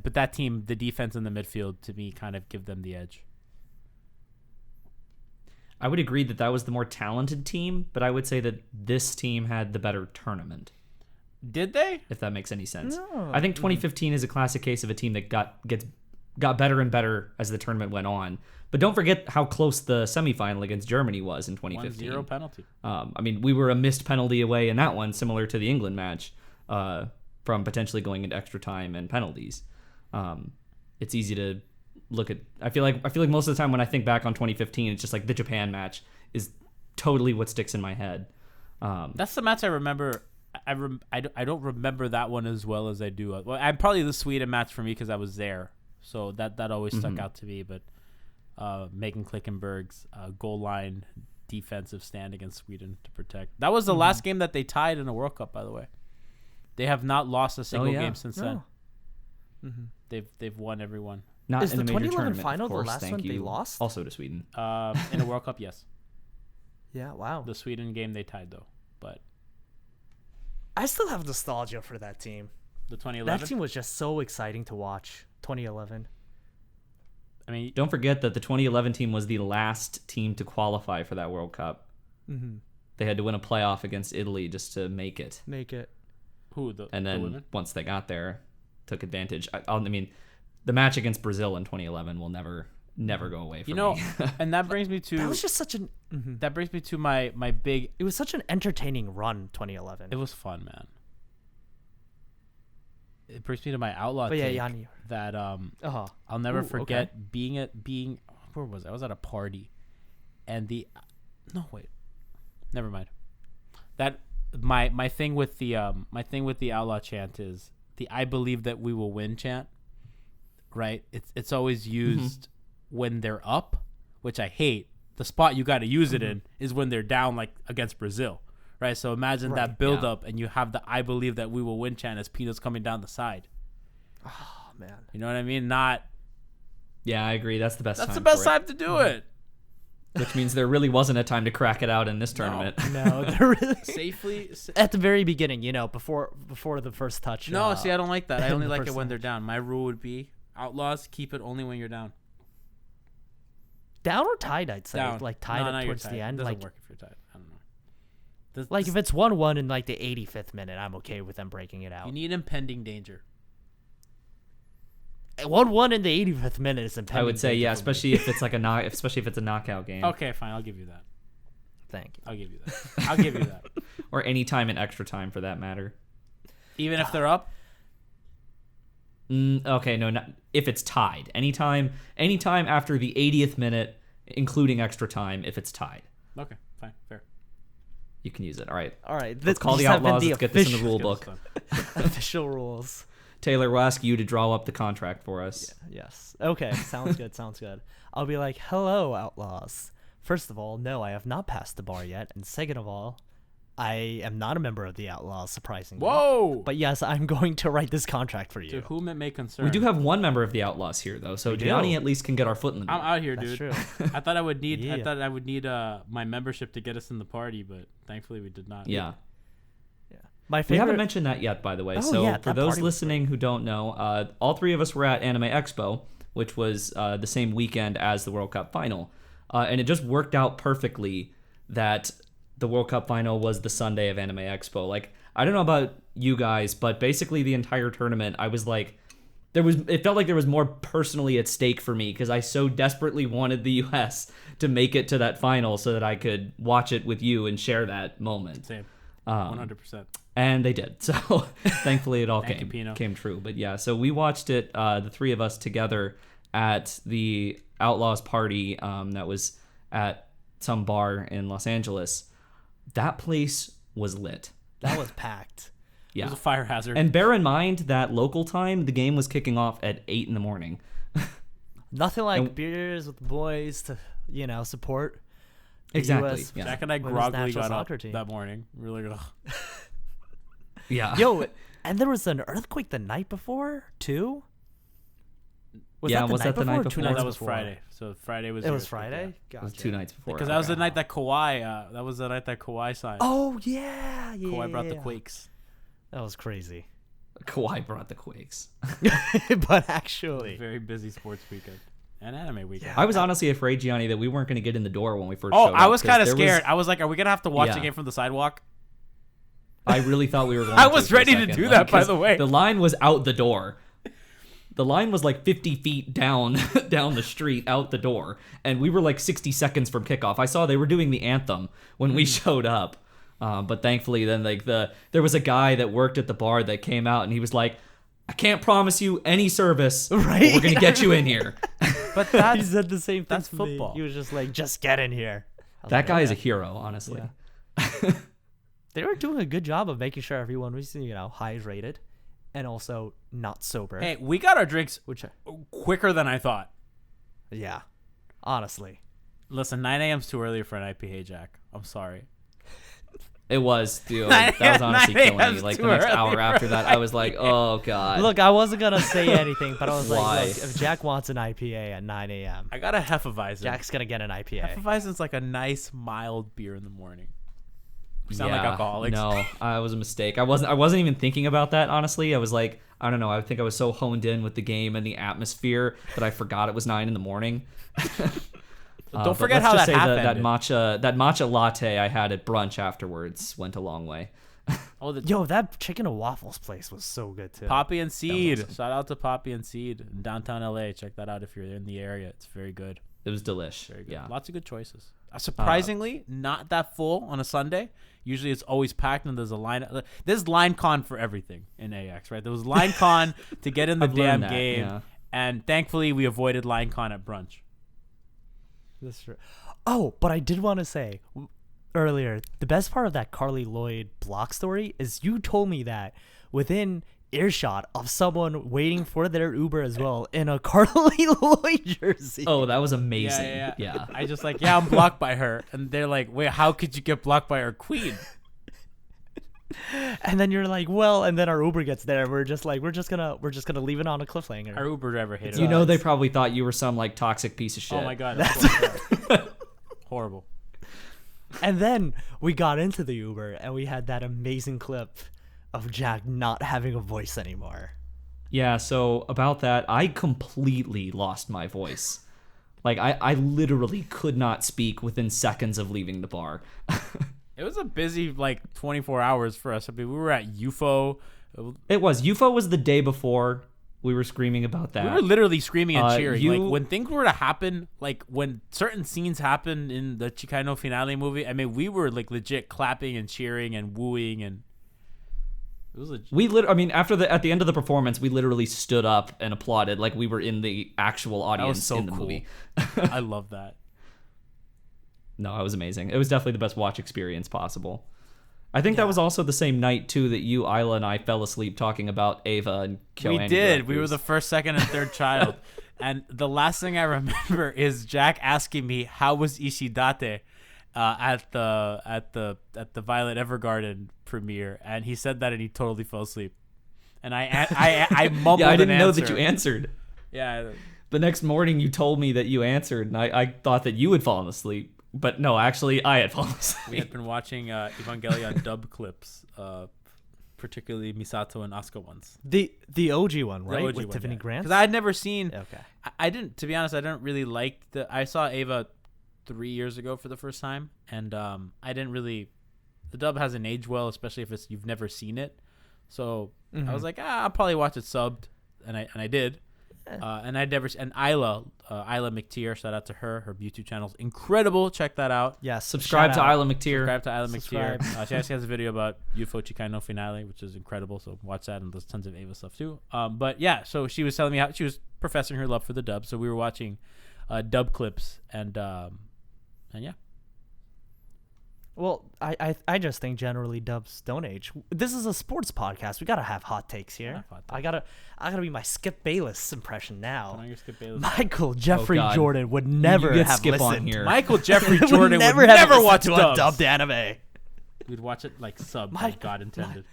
But that team, the defense and the midfield, to me, kind of give them the edge. I would agree that was the more talented team, but I would say that this team had the better tournament. Did they? If that makes any sense. No. I think 2015 is a classic case of a team that got better and better as the tournament went on. But don't forget how close the semifinal against Germany was in 2015. 1-0 penalty. I mean, we were a missed penalty away in that one, similar to the England match, from potentially going into extra time and penalties. It's easy to look at. I feel like most of the time when I think back on 2015, it's just like the Japan match is totally what sticks in my head. That's the match I remember. I don't remember that one as well as I do. Well, I'm probably the Sweden match for me because I was there, so that always stuck out to me. But Megan Klickenberg's goal line defensive stand against Sweden to protect. That was the last game that they tied in a World Cup, by the way. They have not lost a single game since then. They've won every one. Not Is in the a major 2011 tournament, final of course, the last thank one they you. lost? Also to Sweden. In a World Cup, yes. Yeah, wow. The Sweden game they tied though, but I still have nostalgia for that team. the 2011. That team was just so exciting to watch. 2011. I mean, Don't forget that the 2011 team was the last team to qualify for that World Cup. Mm-hmm. They had to win a playoff against Italy just to make it. who the And the then women? once they got there, took advantage. I mean, the match against Brazil in 2011 will never go away from me. And that brings me to That was just such an. that brings me to my big. It was such an entertaining run. 2011. It was fun, man. It brings me to my outlaw But yeah, take Yanni. that Uh-huh. I'll never Ooh, forget okay. being where was I? I was at a party, and never mind. That my thing with the outlaw chant is the "I believe that we will win" chant. Right? It's always used when they're up, which I hate. The spot you got to use it in is when they're down, like against Brazil. Right, so imagine that build up, and you have the "I believe that we will win" chant as Pino's coming down the side. Oh man. You know what I mean? Not. Yeah, I agree. That's the best That's time the best for it. time to do it. Which means there really wasn't a time to crack it out in this tournament. No, they're really Safely. at the very beginning. before the first touch. No, see, I don't like that. I only the like it first when they're down. My rule would be outlaws keep it only when you're down. down or tied. I'd say Down. like tied No, up you're towards tied. the end. It doesn't Like work if you're tied. I don't know. like if it's 1-1 in like the 85th minute, I'm okay with them breaking it out. You need impending danger. 1-1 in the 85th minute is impending. I would say danger yeah, for me. especially if it's like especially if it's a knockout game. Okay, fine. I'll give you that. Thank you. I'll give you that. I'll give you that. Or any time in extra time for that matter. Even if they're up. Okay, no, not if it's tied. Anytime after the 80th minute, including extra time, if it's tied, Okay, fine, fair. you can use it. All right. Let's Call the Outlaws. Let's get this in the rule book. Official rules. Taylor, we'll ask you to draw up the contract for us. Yes. Okay. Sounds good. Sounds good. I'll be like, hello, Outlaws. First of all, no, I have not passed the bar yet. And second of all, I am not a member of the Outlaws, surprisingly. Whoa! But yes, I'm going to write this contract for To you. whom it may concern. We do have one member of the Outlaws here, though, so We do. Gianni at least can get our foot in the door. I'm out here, That's dude. true. I thought I would need. I Yeah. thought I would need my membership to get us in the party, but thankfully we did not. Yeah. My We favorite. haven't mentioned that yet, by the way. Oh, So yeah, for that those party was listening who don't know, all three of us were at Anime Expo, which was the same weekend as the World Cup final. And it just worked out perfectly that the World Cup final was the Sunday of Anime Expo. Like, I don't know about you guys, but basically the entire tournament, I was like, it felt like there was more personally at stake for me because I so desperately wanted the US to make it to that final so that I could watch it with you and share that moment. Same. 100%. And they did. So thankfully it all Thank you, Pino. came true. But yeah, so we watched it, the three of us together at the Outlaws party that was at some bar in Los Angeles. That place was lit. That was packed. It Yeah. was a fire hazard. And bear in mind that local time, the game was kicking off at 8 a.m. Nothing like And- beers with the boys to, support. the Exactly. US. Yeah. Jack and I Women's groggily national got up soccer team. that morning. We were like, ugh. Yeah. Yo, and there was an earthquake the night before, too? Yeah, was that the night or 2 before? No, nights that was before? Friday. So Friday was. It the was earthquake, Friday? It was Gotcha. 2 nights before. Because that was the night that Kawhi. That was the night that Kawhi signed. Oh, yeah. Yeah. Kawhi brought the yeah. quakes. That was crazy. Kawhi brought the quakes. But actually. Very busy sports weekend and anime weekend. I was honestly afraid, Gianni, that we weren't going to get in the door when we first Oh, showed I up, was 'cause kind of there scared. I was like, are we gonna have to watch the Yeah. game from the sidewalk? I really thought we were going. I was for a ready to second, do like, that, by 'cause the way. The line was out the door. The line was like 50 feet down down the street out the door, and we were like 60 seconds from kickoff. I saw they were doing the anthem when we showed up, but thankfully then like there was a guy that worked at the bar that came out and he was like, "I can't promise you any service, Right? but we're gonna get you in here." But He that's said the same thing. that's to me. football. He was just like, "Just get in here." I was That like, guy is a "Okay." hero, honestly. Yeah. They were doing a good job of making sure everyone was, hydrated and also not sober. hey, we got our drinks Which, quicker than I thought. yeah, honestly. Listen, 9 a.m.'s too early for an IPA, Jack. I'm sorry. It was, dude. That was honestly 9 killing me. a.m.'s Like too the next early hour for after that, I was like, "Oh God." Look, I wasn't gonna say anything, but I was Why? like, look, if Jack wants an IPA at 9 a.m., I got a Hefeweizen. Jack's gonna get an IPA. Hefeweizen's like a nice, mild beer in the morning. We sound like Yeah, alcoholics. No, I was a mistake. I wasn't even thinking about that, honestly. I was like, I don't know. I think I was so honed in with the game and the atmosphere that I forgot it was 9 a.m. Don't But forget let's how just that say happened. that matcha latte I had at brunch afterwards went a long way. Oh, the Yo, that chicken and waffles place was so good too. Poppy and Seed. awesome. Shout out to Poppy and Seed in downtown LA. Check that out if you're in the area. It's very good. It was delish. Very good. Yeah. Lots of good choices. Surprisingly, not that full on a Sunday. Usually it's always packed and there's a line. There's line con for everything in AX, right? There was line con to get in the I've damn learned that, game. yeah. And thankfully we avoided line con at brunch. That's true. Oh, but I did want to say earlier, the best part of that Carly Lloyd block story is you told me that within earshot of someone waiting for their Uber as well in a Carly Lloyd jersey. Oh, that was amazing. Yeah. I just like, I'm blocked by her. And they're like, wait, how could you get blocked by our queen? And then you're like, well, and then our Uber gets there, and we're just gonna leave it on a cliffhanger. Our Uber driver hated You us. know they probably thought you were some like toxic piece of shit. Oh my god, that's horrible. And then we got into the Uber, and we had that amazing clip of Jack not having a voice anymore. Yeah, so about that, I completely lost my voice. Like, I literally could not speak within seconds of leaving the bar. It was a busy like 24 hours for us. I mean, we were at UFO. It was. UFO was the day before. We were screaming about that. We were literally screaming and cheering. you- Like when things were to happen, like when certain scenes happened in the Chicano finale movie, I mean, we were like legit clapping and cheering and wooing, and it was legit. At the end of the performance, we literally stood up and applauded like we were in the actual audience so in the cool. movie. I love that. No, it was amazing. It was definitely the best watch experience possible. I think that was also the same night too that you, Isla, and I fell asleep talking about Ava and KyoAni. We did. We were directors. the first, second, and third child. And the last thing I remember is Jack asking me how was Ishidate at the Violet Evergarden premiere, and he said that and he totally fell asleep. And I mumbled. Yeah, I didn't an know answer. that you answered. Yeah. The next morning, you told me that you answered, and I thought that you had fallen asleep. But no, actually, I had fallen asleep. We had been watching Evangelion dub clips, particularly Misato and Asuka ones. The OG one, right? The OG With one, Tiffany yeah. Grant. Because I had never seen. Okay. I didn't. To be honest, I didn't really like the. I saw Ava 3 years ago for the first time, and I didn't really. The dub hasn't aged well, especially if you've never seen it. So I was like, I'll probably watch it subbed, and I did. And I'd never. And Isla McTeer, shout out to her. Her YouTube channel's incredible. Check that out. Yeah. Subscribe to Isla McTeer. Subscribe to Isla Subscribe. McTeer. She actually has a video about UFO Chicano finale, which is incredible. So watch that, and there's tons of Ava stuff too. But yeah, so she was telling me how she was professing her love for the dub. So we were watching dub clips, and yeah. Well, I just think generally dubs don't age. This is a sports podcast. We gotta have hot takes here. Have hot I gotta be my Skip Bayless impression Put now. on your Skip Bayless. Michael Jeffrey God. Jordan would never get have Skip on listened. here. Michael Jeffrey Would Jordan never would have never listened watch to dubs. a dubbed anime. We'd watch it like sub, My- like God intended.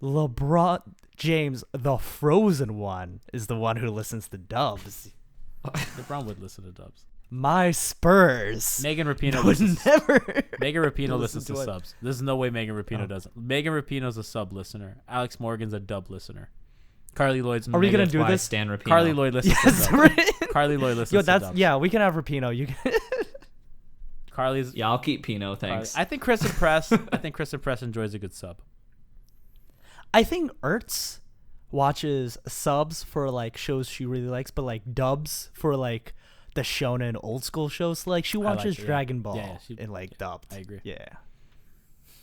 LeBron James, the Frozen one, is the one who listens to dubs. LeBron would listen to dubs. My Spurs Megan Rapinoe would listens. never. Megan Rapinoe listen listens to to it. subs. There's no way Megan Rapinoe doesn't. Megan Rapinoe's a sub listener. Alex Morgan's a dub listener. Carly Lloyd's. Are we gonna That's do why I this? Stan Rapinoe. Carly Lloyd listens Yes, to dubs. right. Carly Lloyd listens Yo, to that's dubs. yeah. We can have Rapino. You can. Carly's. Yeah, I'll keep Pino, thanks. I think Chris and Press. I think Chris and Press enjoys a good sub. I think Ertz watches subs for like shows she really likes, but like dubs for like the shonen old school shows. Like she watches Dragon Ball in like dubbed. I agree. Yeah.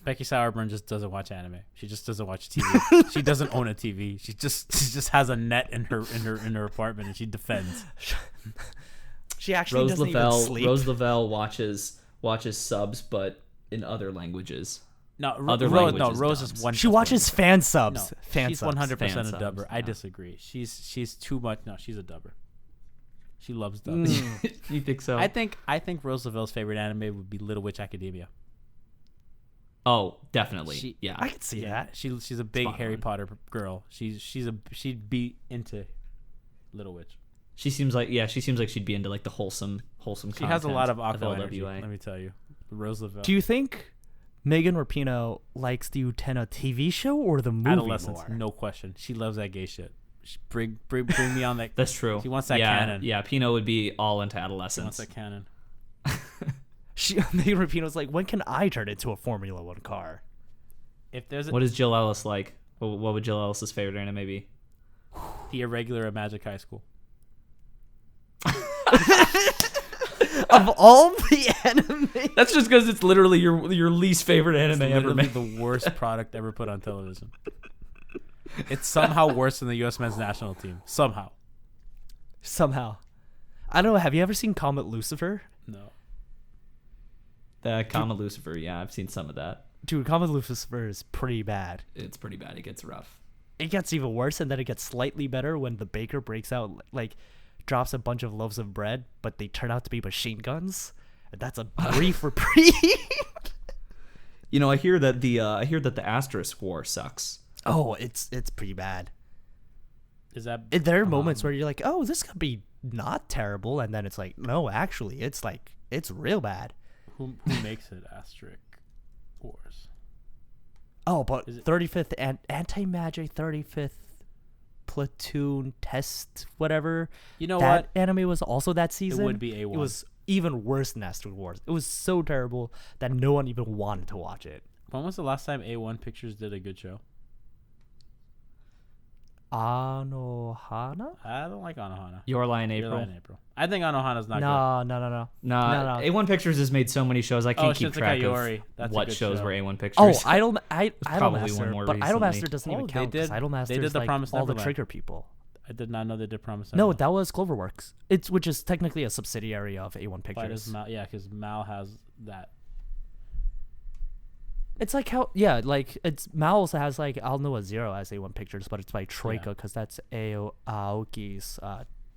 Becky Sauerbrunn just doesn't watch anime. She just doesn't watch TV. She doesn't own a TV. She just has a net in her apartment and she defends. She actually doesn't even sleep. Rose Lavelle watches subs, but in other languages. No, Rose is one. She watches fan subs. No, fan she's subs. 100% a Fan dubber. subs, I disagree. She's too much. No, she's a dubber. She loves dubs. You think so? I think Rose Lavelle's favorite anime would be Little Witch Academia. Oh, definitely. Yeah, I could see that. She's a big Spot Harry on. Potter girl. She'd be into Little Witch. she seems like she'd be into like the wholesome. She has a lot of aqua LWA. energy. Let me tell you, Rose Lavelle. Do you think Megan Rapinoe likes the Utena TV show or the movie Adolescence, more? no question. She loves that gay shit. Bring me on that. That's true. She wants that canon. Yeah, Pino would be all into She wants adolescence. that canon. Megan Rapinoe's like, when can I turn into a Formula One car? If there's What is Jill Ellis like? What would Jill Ellis's favorite anime be? the irregular at Magic High School. Of all the anime, That's just because it's literally your least favorite anime It's ever literally made. the worst product ever put on television. It's somehow worse than the U.S. men's national team. Somehow. I don't know. Have you ever seen Comet Lucifer? No. The Kama Lucifer, yeah, I've seen some of that. Dude, Comet Lucifer is pretty bad. It's pretty bad. It gets rough. It gets even worse, and then it gets slightly better when the baker breaks out, like, drops a bunch of loaves of bread, but they turn out to be machine guns. And that's a brief reprieve. You know, I hear that the Asterisk War sucks. Oh, it's pretty bad. Is that There are moments where you're like, oh, this could be not terrible, and then it's like, no, actually, it's real bad. who makes it? Asterisk Wars. Oh, but Is it- 35th and Anti-Magic 35th Platoon Test, whatever. You know that what? anime was also that season. would be A1. It was even worse than Asterisk Wars. It was so terrible that no one even wanted to watch it. When was the last time A1 Pictures did a good show? Anohana? I don't like Anohana. Your Lie in Your April. Lie in April. I think Anohana's not good. No. Nah, No. A1 Pictures has made so many shows. I can't keep Shinsekai track Yori. of That's a what good shows show. were A1 Pictures. Oh, probably Idolmaster, one more but recently. Idolmaster doesn't even Oh, they count because did- Idolmaster they did is the like Promised all the Neverland. Trigger people. I did not know they did Promise No, Neverland. that was Cloverworks. Which is technically a subsidiary of A1 Why Pictures. does Mal? Yeah, because Mal has that. It's like how Mal also has like I'll know a Zero as A1 Pictures, but it's by Troika because that's Aoki's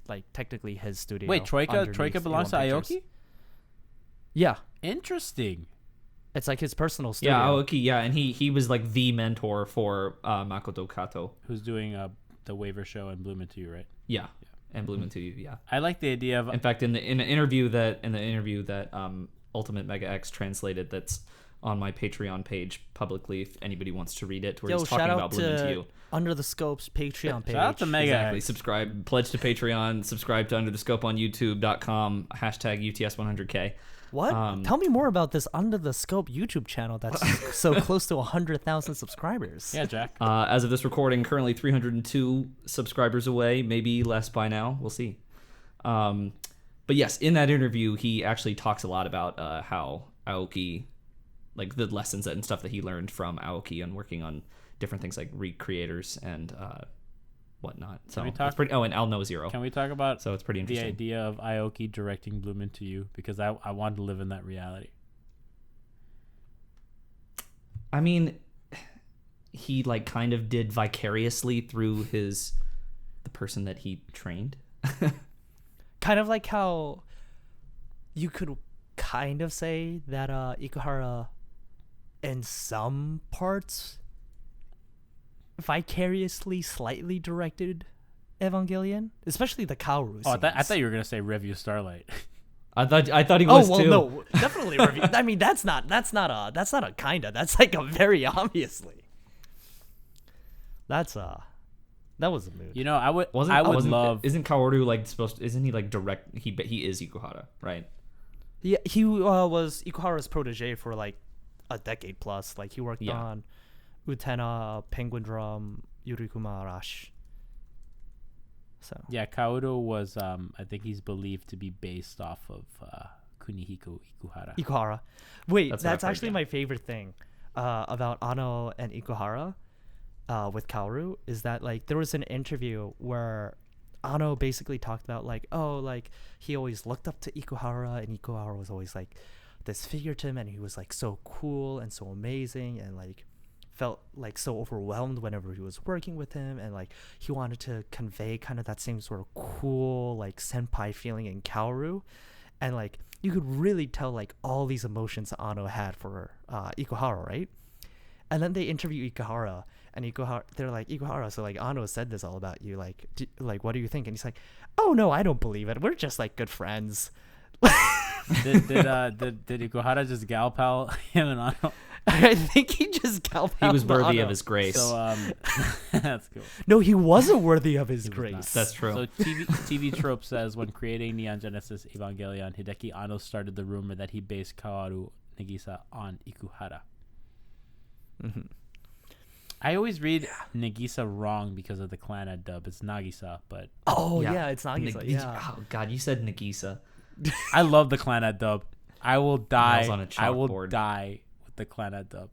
like technically his studio. Wait, Troika underneath belongs to A1 Pictures. Aoki? Yeah, Interesting. it's like his personal studio. Yeah, Aoki. Yeah, and he was like the mentor for Makoto Kato. Who's doing the waiver show and Bloom Into You, right? Yeah, and Bloom Into You. Yeah. I like the idea of In fact, in the interview that Ultimate Mega X translated, that's on my Patreon page publicly, if anybody wants to read it, where Yo, he's talking shout about out Bloom Into to You. Under the Scope's Patreon page. Shout out to Mega Exactly. X. Subscribe, pledge to Patreon, subscribe to Under the Scope on YouTube.com, hashtag UTS100K. What? Tell me more about this Under the Scope YouTube channel that's so close to 100,000 subscribers. Yeah, Jack. As of this recording, currently 302 subscribers away, maybe less by now. We'll see. But yes, in that interview, he actually talks a lot about how Aoki, like the lessons and stuff that he learned from Aoki and working on different things like recreators and whatnot. So we talk- it's pretty. Oh, and Al No Zero. Can we talk about So it's pretty the interesting. idea of Aoki directing Bloom Into You? Because I want to live in that reality. I mean, he like kind of did vicariously through the person that he trained. Kind of like how you could kind of say that Ikuhara, in some parts, vicariously slightly directed Evangelion, especially the Kaoru Oh, I scenes. thought you were gonna say Review Starlight. I thought he was Oh well, too. no, definitely review. I mean, that's not a kinda. That's like a very obviously. That was a mood. You know, I would Wasn't love. Isn't Kaoru like supposed? Isn't he like direct? He is Ikuhara, right? Yeah, he was Ikuhara's protege for like a decade plus. Like he worked Yeah. on Utena, Penguin Drum, Yurikuma Arashi. So Yeah, Kaoru was I think he's believed to be based off of Kunihiko Ikuhara. Ikuhara. Wait, That's that's what I've heard, actually yeah. my favorite thing about Ano and Ikuhara with Kaoru is that like there was an interview where Ano basically talked about like, oh, like he always looked up to Ikuhara, and Ikuhara was always like this figure to him, and he was like so cool and so amazing, and like felt like so overwhelmed whenever he was working with him, and like he wanted to convey kind of that same sort of cool like senpai feeling in Kaoru, and like you could really tell like all these emotions Ano had for Ikuhara, right? And then they interview Ikuhara, and they're like, Ikuhara, so like Ano said this all about you, like like what do you think? And he's like, oh no, I don't believe it, we're just like good friends. did Ikuhara just gal pal him and Ano? I think he just He was worthy of his grace. So that's cool. No, he wasn't worthy of his He was grace. not. That's true. So TV Trope says when creating Neon Genesis Evangelion, Hideki Anno started the rumor that he based Kaoru Nagisa on Ikuhara. Mm-hmm. I always read Nagisa wrong because of the Clannad dub. It's Nagisa, but Oh yeah, it's Nagisa. Yeah. Oh god, you said Nagisa. I love the Clannad dub. I will die. Nails on a I will chalkboard. die with the Clannad dub.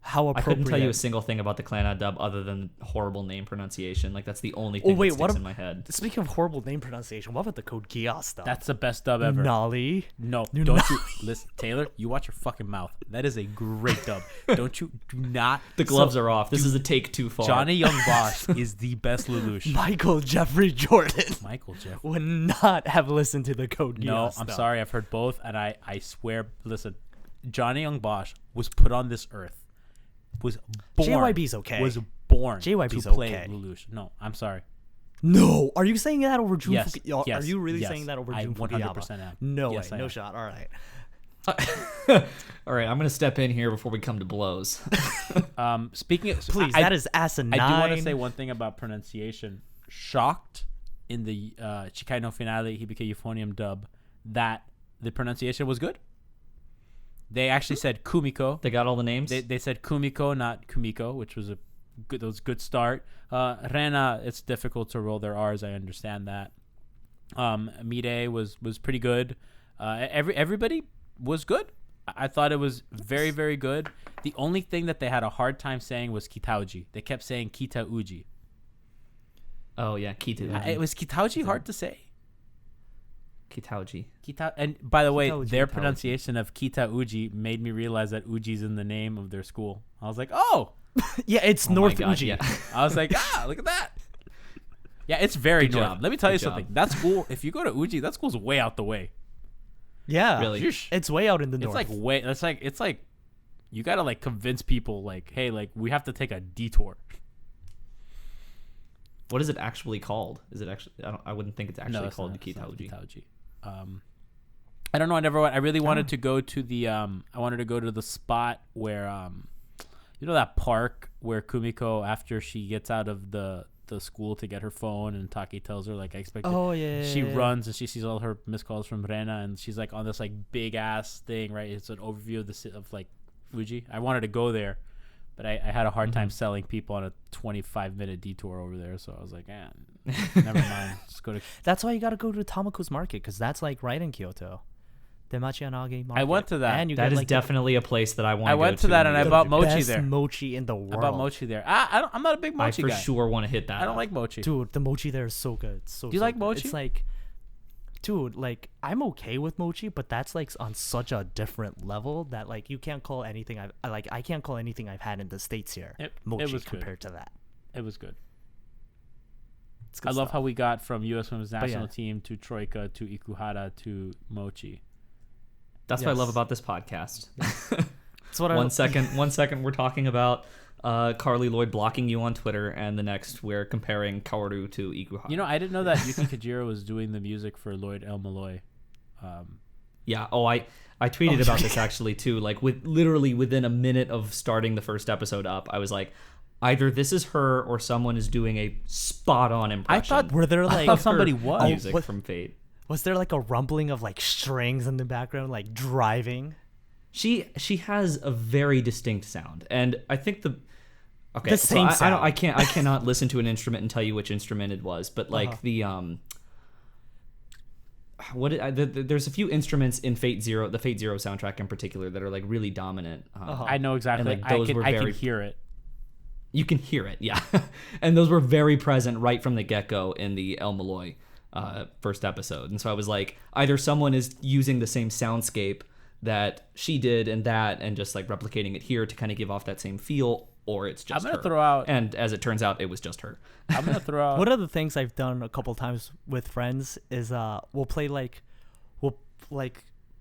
How I appropriate. couldn't tell you a single thing about the Clannad dub other than horrible name pronunciation. Like that's the only thing wait, that what sticks ab- in my head. Speaking of horrible name pronunciation, what about the code Geass stuff? That's the best dub ever. Nolly. No, You don't know- you listen, Taylor? You watch your fucking mouth. That is a great dub. Don't you? Do not. The gloves are off. This is a take too far. Johnny Young Bosch is the best Lelouch. Michael Jeffrey Jordan Michael Jeff. would not have listened to the code Geass No, stuff. I'm sorry. I've heard both, and I swear. Listen, Johnny Young Bosch was put on this earth. Was born. JYB's okay. Was born JYB's to play okay. Lelouch. No, I'm sorry. No, are you saying that over Jun? Yes, Are yes, you really yes. saying that over I Jun 100% Fukuyama? am. No Yes, way, I no am. shot. All right. All right, I'm gonna step in here before we come to blows. Speaking of, Please, that is asinine. I do want to say one thing about pronunciation. Shocked in the Chikai no Finale Hibike Euphonium dub that the pronunciation was good. They actually said Kumiko. They got all the names. They said Kumiko, not Kumiko, which was good start. Rena, it's difficult to roll their R's. I understand that. Mide was pretty good. Everybody was good. I thought it was very, very good. The only thing that they had a hard time saying was Kitauji. They kept saying Kitauji. Oh yeah, Kita. It was Kitauji hard to say. Kitauji. And by the way, Kitauji, their Kitauji. pronunciation of Kita-uji made me realize that Uji's in the name of their school. I was like, oh. Yeah, it's Oh my North God, Uji. yeah. I was like, look at that. Yeah, it's very Good north. job. Let me tell you Good something. job. That school, if you go to Uji, that school's way out the way. Yeah, Really? Sheesh. it's way out in the It's north. like way. It's like you gotta like convince people like, hey, like we have to take a detour. What is it actually called? Is it actually? I wouldn't think it's actually it's called not- it's not Kitauji. Kitauji. I don't know. I never went. I really wanted to go to the. I wanted to go to the spot where you know that park where Kumiko, after she gets out of the school to get her phone, and Taki tells her like, I expect. Oh, yeah. She runs and she sees all her missed calls from Rena, and she's like on this like big ass thing, right? It's an overview of of like Fuji. I wanted to go there, but I had a hard time selling people on a 25-minute detour over there, so I was like, never mind. Just go to. That's why you got to go to Tamako's Market, because that's like right in Kyoto. The Machianage Market. I went to that. And you That get, is like, definitely a place that I want. I went to that and I the bought mochi best there. mochi in the world. I bought mochi there. I'm not a big I mochi for guy. sure want to hit that. I don't up. like mochi. Dude, the mochi there is so good. So Do you so like good. mochi? It's like, dude, like I'm okay with mochi, but that's like on such a different level that like you can't call anything I can't call anything I've had in the States here It mochi was good. compared to that. It was good. It's good I love stuff. how we got from U.S. Women's National yeah. Team to Troika to Ikuhara to mochi. That's what I love Yes. about this podcast. It's what one second we're talking about Carly Lloyd blocking you on Twitter, and the next we're comparing Kaoru to Ikuhara. You know, I didn't know that Yuki Kajira was doing the music for Lloyd El Malloy. Yeah. Oh, I tweeted about this actually too. Like literally within a minute of starting the first episode up, I was like, either this is her or someone is doing a spot on impression. thought- Were there like thought somebody Her was. music what- from Fate. was there like a rumbling of like strings in the background like driving? She has a very distinct sound, and I think Okay, The same so sound. I cannot listen to an instrument and tell you which instrument it was, but like there's a few instruments in Fate Zero, the Fate Zero soundtrack in particular, that are like really dominant. I know exactly. And, like, those were I very can hear it. You can hear it, yeah. And those were very present right from the get-go in the El Malloy first episode. And so I was like, either someone is using the same soundscape that she did and just like replicating it here to kind of give off that same feel, or it's just I'm gonna her. throw out. And as it turns out, it was just her. I'm gonna throw out. One of the things I've done a couple times with friends is we'll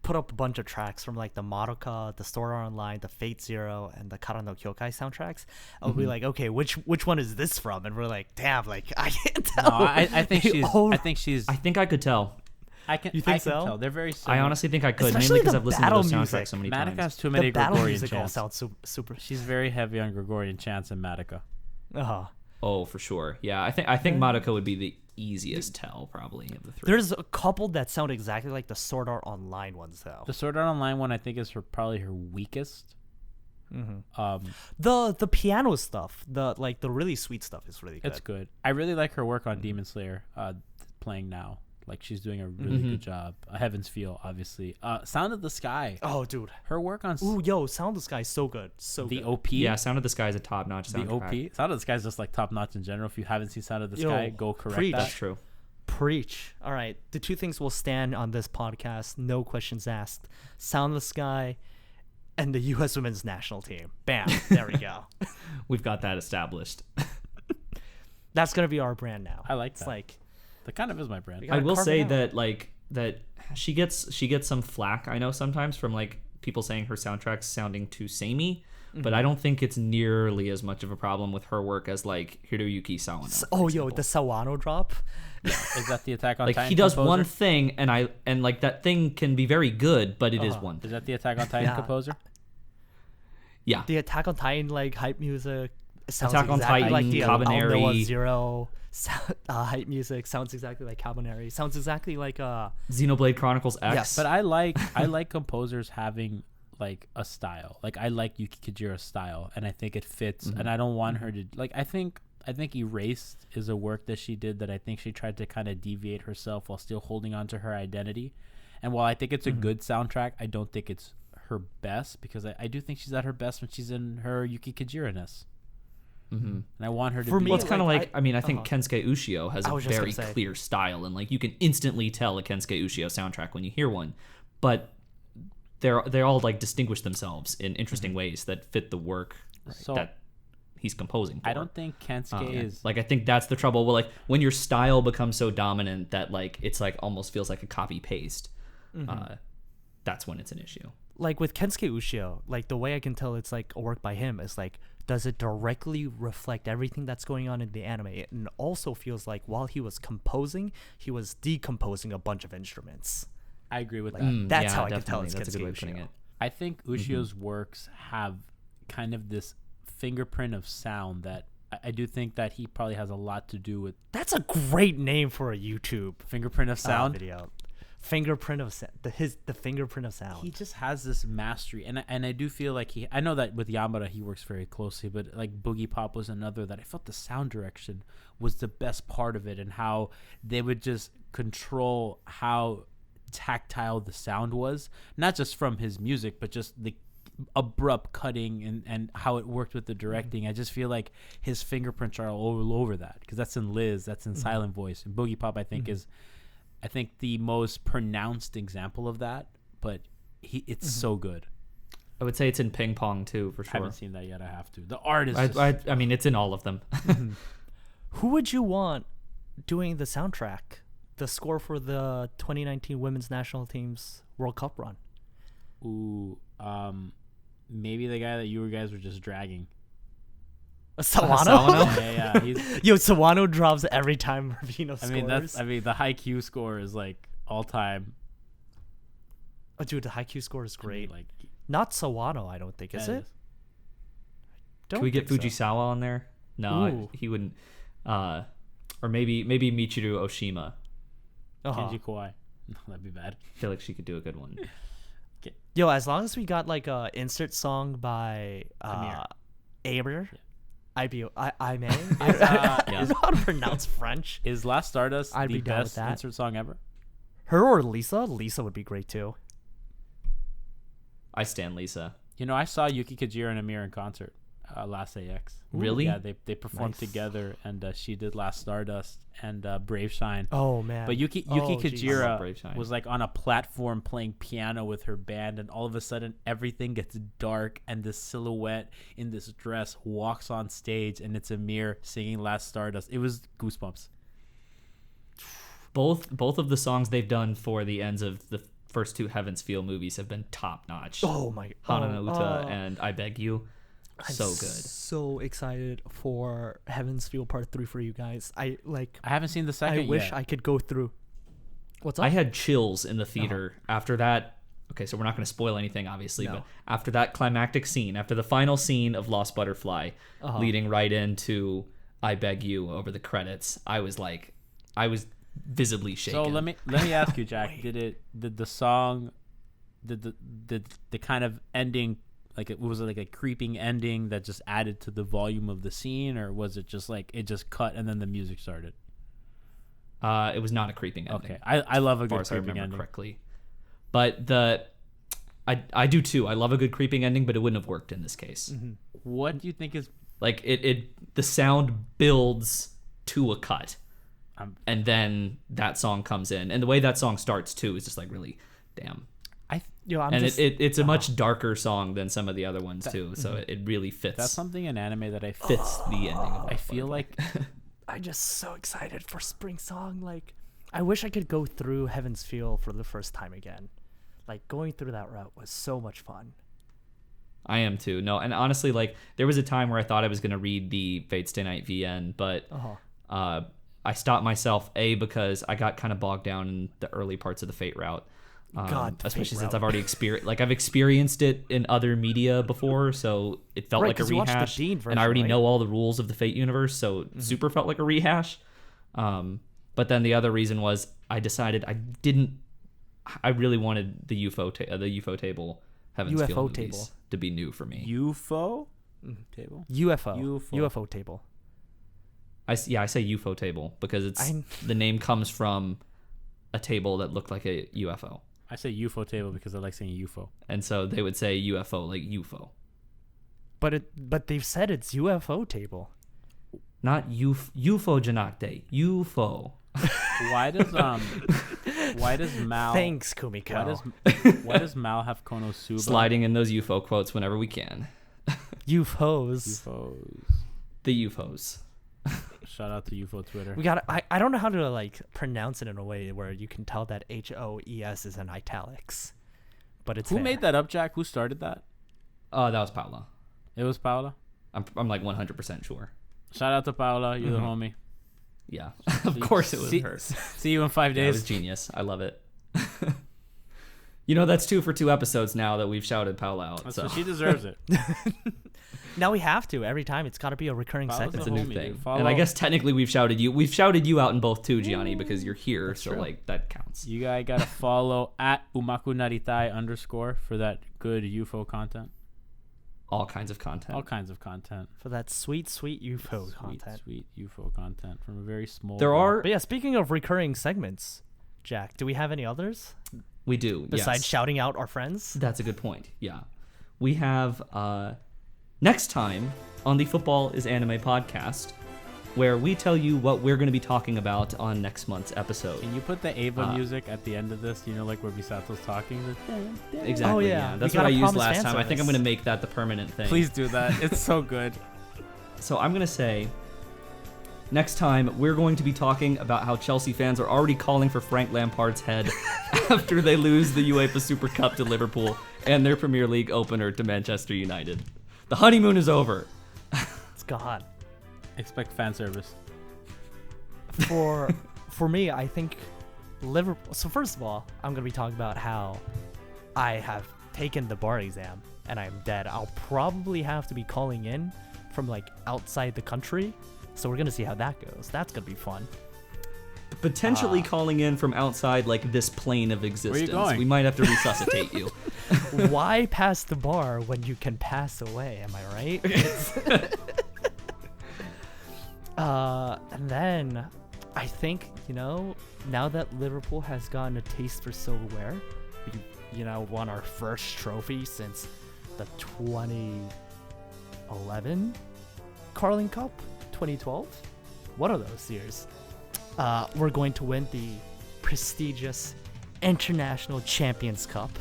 put up a bunch of tracks from like the Madoka, the Sword Art Online, the Fate Zero, and the Kara no Kyokai soundtracks. I'll be like, okay, which one is this from? And we're like, damn, like I can't tell. No, I think she's. I think I could tell. You think so? Tell. They're very similar. I honestly think I could, Especially mainly because the I've listened to battle those soundtracks music. so many Madoka times. has too many The battle Gregorian music all chants. sounds super. She's very heavy on Gregorian chants in Madoka. Oh, for sure. Yeah, I think Madoka would be the easiest tell probably of the three. There's a couple that sound exactly like the Sword Art Online ones though. The Sword Art Online one, I think, is probably her weakest. The piano stuff, the really sweet stuff is really good. It's good. I really like her work on Demon Slayer, playing now. Like, she's doing a really good job. Heaven's Feel, obviously. Sound of the Sky. Oh, dude. Her work on Ooh, yo, Sound of the Sky is so good. So the good. OP. Yeah, Sound of the Sky is a top-notch The soundtrack. OP. Sound of the Sky is just like top notch in general. If you haven't seen Sound of the Sky, go correct preach. that. That's true. Preach. All right. The two things will stand on this podcast, no questions asked. Sound of the Sky and the U.S. Women's National Team. Bam. There we go. We've got that established. That's going to be our brand now. I like it's that. like That kind of is my brand. gotta I will carve say it out. that she gets some flack, I know, sometimes from like people saying her soundtrack's sounding too samey, but I don't think it's nearly as much of a problem with her work as like Hiroyuki Sawano. Oh, yo, the Sawano drop. Is that the Attack on Like Titan he does composer? one thing and like that thing can be very good, but it is one Is thing. that the Attack on Titan Yeah. composer? Yeah. The Attack on Titan like hype music sounds Attack on exactly Titan, like the Cabaneri. Noah Zero hype music sounds exactly like Cabaneri. Sounds exactly like Xenoblade Chronicles X. Yes. But I like composers having like a style. Like, I like Yuki Kajira's style, and I think it fits. And I don't want her to like. I think Erased is a work that she did that I think she tried to kind of deviate herself while still holding on to her identity. And while I think it's a good soundtrack, I don't think it's her best, because I do think she's at her best when she's in her Yuki Kajira-ness. And I want her to For be. me, Well, it's kind of like, I think Kensuke Ushio has I a was just very gonna say. clear style, and like you can instantly tell a Kensuke Ushio soundtrack when you hear one, but they all like distinguish themselves in interesting ways that fit the work So- that he's composing for. I don't think Kensuke is. Like I think that's the trouble. Well, like when your style becomes so dominant that like it's like almost feels like a copy paste, that's when it's an issue. like with Kensuke Ushio, like the way I can tell it's like a work by him is like, does it directly reflect everything that's going on in the anime? It also feels like while he was composing, he was decomposing a bunch of instruments. I agree with Like that. that's yeah, how I can tell definitely. it's That's a good way Kensuke of putting Ushio. it. I think Ushio's works have kind of this fingerprint of sound that I do think that he probably has a lot to do with. That's a great name for a YouTube Fingerprint of sound. video. Fingerprint of sound. The fingerprint of sound. He just has this mastery, and I do feel like I know that with Yamada he works very closely, but like Boogie Pop was another that I felt the sound direction was the best part of it, and how they would just control how tactile the sound was, not just from his music, but just the abrupt cutting and how it worked with the directing. I just feel like his fingerprints are all over that, because that's in Liz, that's in Silent Voice, and Boogie Pop I think is the most pronounced example of that, but it's so good. I would say it's in Ping Pong too, for I sure. haven't seen that yet. I have to. The art is I mean, it's in all of them. Who would you want doing the soundtrack, the score for the 2019 Women's National Team's World Cup run? ooh, maybe the guy that you guys were just dragging. Sawano? Yeah, he's, Yo, Sawano drops every time Rapinoe scores. the high Q score is like all time. Oh, dude, the Haikyuu score is great. Like, Not Sawano, I don't think, is yeah, it? Can we get think so. Fujisawa on there? No, Ooh. he wouldn't. Or maybe Michiru Oshima. Uh-huh. Kenji Kawai. No, that'd be bad. I feel like she could do a good one. Yo, as long as we got like a insert song by Amir. Aber, I may. I Yeah. don't know how to pronounce French. Is Last Stardust I'd the be down with best that. insert song ever? Her or Lisa? Lisa would be great too. I stand Lisa. You know, I saw Yuki Kajira and Amir in concert last AX. Really? Yeah, they performed Nice. together, and she did Last Stardust and Brave Shine. Oh man. But Yuki Oh, geez. I love Kajira Brave Shine. was like on a platform playing piano with her band, and all of a sudden everything gets dark, and this silhouette in this dress walks on stage, and it's Amir singing Last Stardust. It was goosebumps. Both of the songs they've done for the ends of the first two Heaven's Feel movies have been top notch. Oh my. Hana no Uta oh. and I Beg You. I'm So good. So excited for Heaven's Feel Part 3 for you guys. I haven't seen the second I wish yet. I could go through. What's up? I had chills in the theater after that. Okay, so we're not going to spoil anything, obviously, No. but after that climactic scene, after the final scene of Lost Butterfly, leading right into I Beg You over the credits, I was visibly shaken. So let me ask you, Jack. Did the song, did the kind of ending, like was it like a creeping ending that just added to the volume of the scene, or was it just like it just cut and then the music started? It was not a creeping ending. Okay, I love a As far good as I creeping remember ending. correctly. But I do too. I love a good creeping ending, but it wouldn't have worked in this case. Mm-hmm. What do you think is? Like the sound builds to a cut, and then that song comes in, and the way that song starts too is just like really, damn. It's a much darker song than some of the other ones too, so it really fits. That's something in anime that fits the ending. Of I feel like I'm just so excited for Spring Song. Like, I wish I could go through Heaven's Feel for the first time again. Like, going through that route was so much fun. I am too. No, and honestly, like there was a time where I thought I was gonna read the Fate Stay Night VN, but I stopped myself because I got kind of bogged down in the early parts of the Fate route. Especially since I've already experienced it in other media before, so it felt Right, like a 'cause you watched the rehash, Dean and version, I already right? know all the rules of the Fate universe, so it super felt like a rehash. But then the other reason was I decided I really wanted the UFO table Heaven's UFO Feel movies table. to be new for me. UFO table. UFO table. I say UFO table because the name comes from a table that looked like a UFO. I say UFO table because I like saying UFO. And so they would say UFO, like UFO. But they've said it's UFO table. Not UFO janakte. UFO. Why does Mal Thanks, Kumiko. Why does Mal have Konosuba? Sliding in those UFO quotes whenever we can. UFOs. UFOs. The UFOs. Shout out to UFO Twitter. We got. I don't know how to like pronounce it in a way where you can tell that HOES is in italics, but it's Who there. made that up, Jack? Who started that? That was Paula. It was Paola. I'm like 100% sure. Shout out to Paola. You're the homie. Yeah, of course it was her. See you in 5 Yeah, it days. was genius. I love it. You know, that's 2 for 2 episodes now that we've shouted Paula out. So She deserves it. Now we have to every time. It's got to be a recurring Paula's segment. it's a new homie, thing. dude. And I Follow- guess technically we've shouted you out in both too, Gianni, because you're here. So true. like that counts. You guys gotta follow at umakunaritai_ for that good UFO content. All kinds of content. All kinds of content. For that sweet UFO content. Sweet UFO content from a very small. There group. are. But yeah, speaking of recurring segments, Jack, do we have any others We do. besides yes. shouting out our friends? That's a good point. Yeah. We have next time on the Football is Anime podcast, where we tell you what we're going to be talking about on next month's episode. Can you put the Ava music at the end of this? You know, like where Misato's talking. Exactly. Oh, yeah. That's We what I gotta used promise last fan time. I think I'm service. going to make that the permanent thing. Please do that. It's so good. So I'm going to say next time we're going to be talking about how Chelsea fans are already calling for Frank Lampard's head after they lose the UEFA Super Cup to Liverpool and their Premier League opener to Manchester United. The honeymoon is over. It's gone. Expect fan service. For me, I think Liverpool. So first of all, I'm gonna be talking about how I have taken the bar exam and I'm dead. I'll probably have to be calling in from like outside the country. So we're gonna see how that goes. That's gonna be fun. Potentially calling in from outside like this plane of existence. going? We might have to resuscitate you. Why pass the bar when you can pass away? Am I right? And then I think, now that Liverpool has gotten a taste for silverware, we, won our first trophy since the 2011 Carling Cup, 2012, one of those years. We're going to win the prestigious International Champions Cup.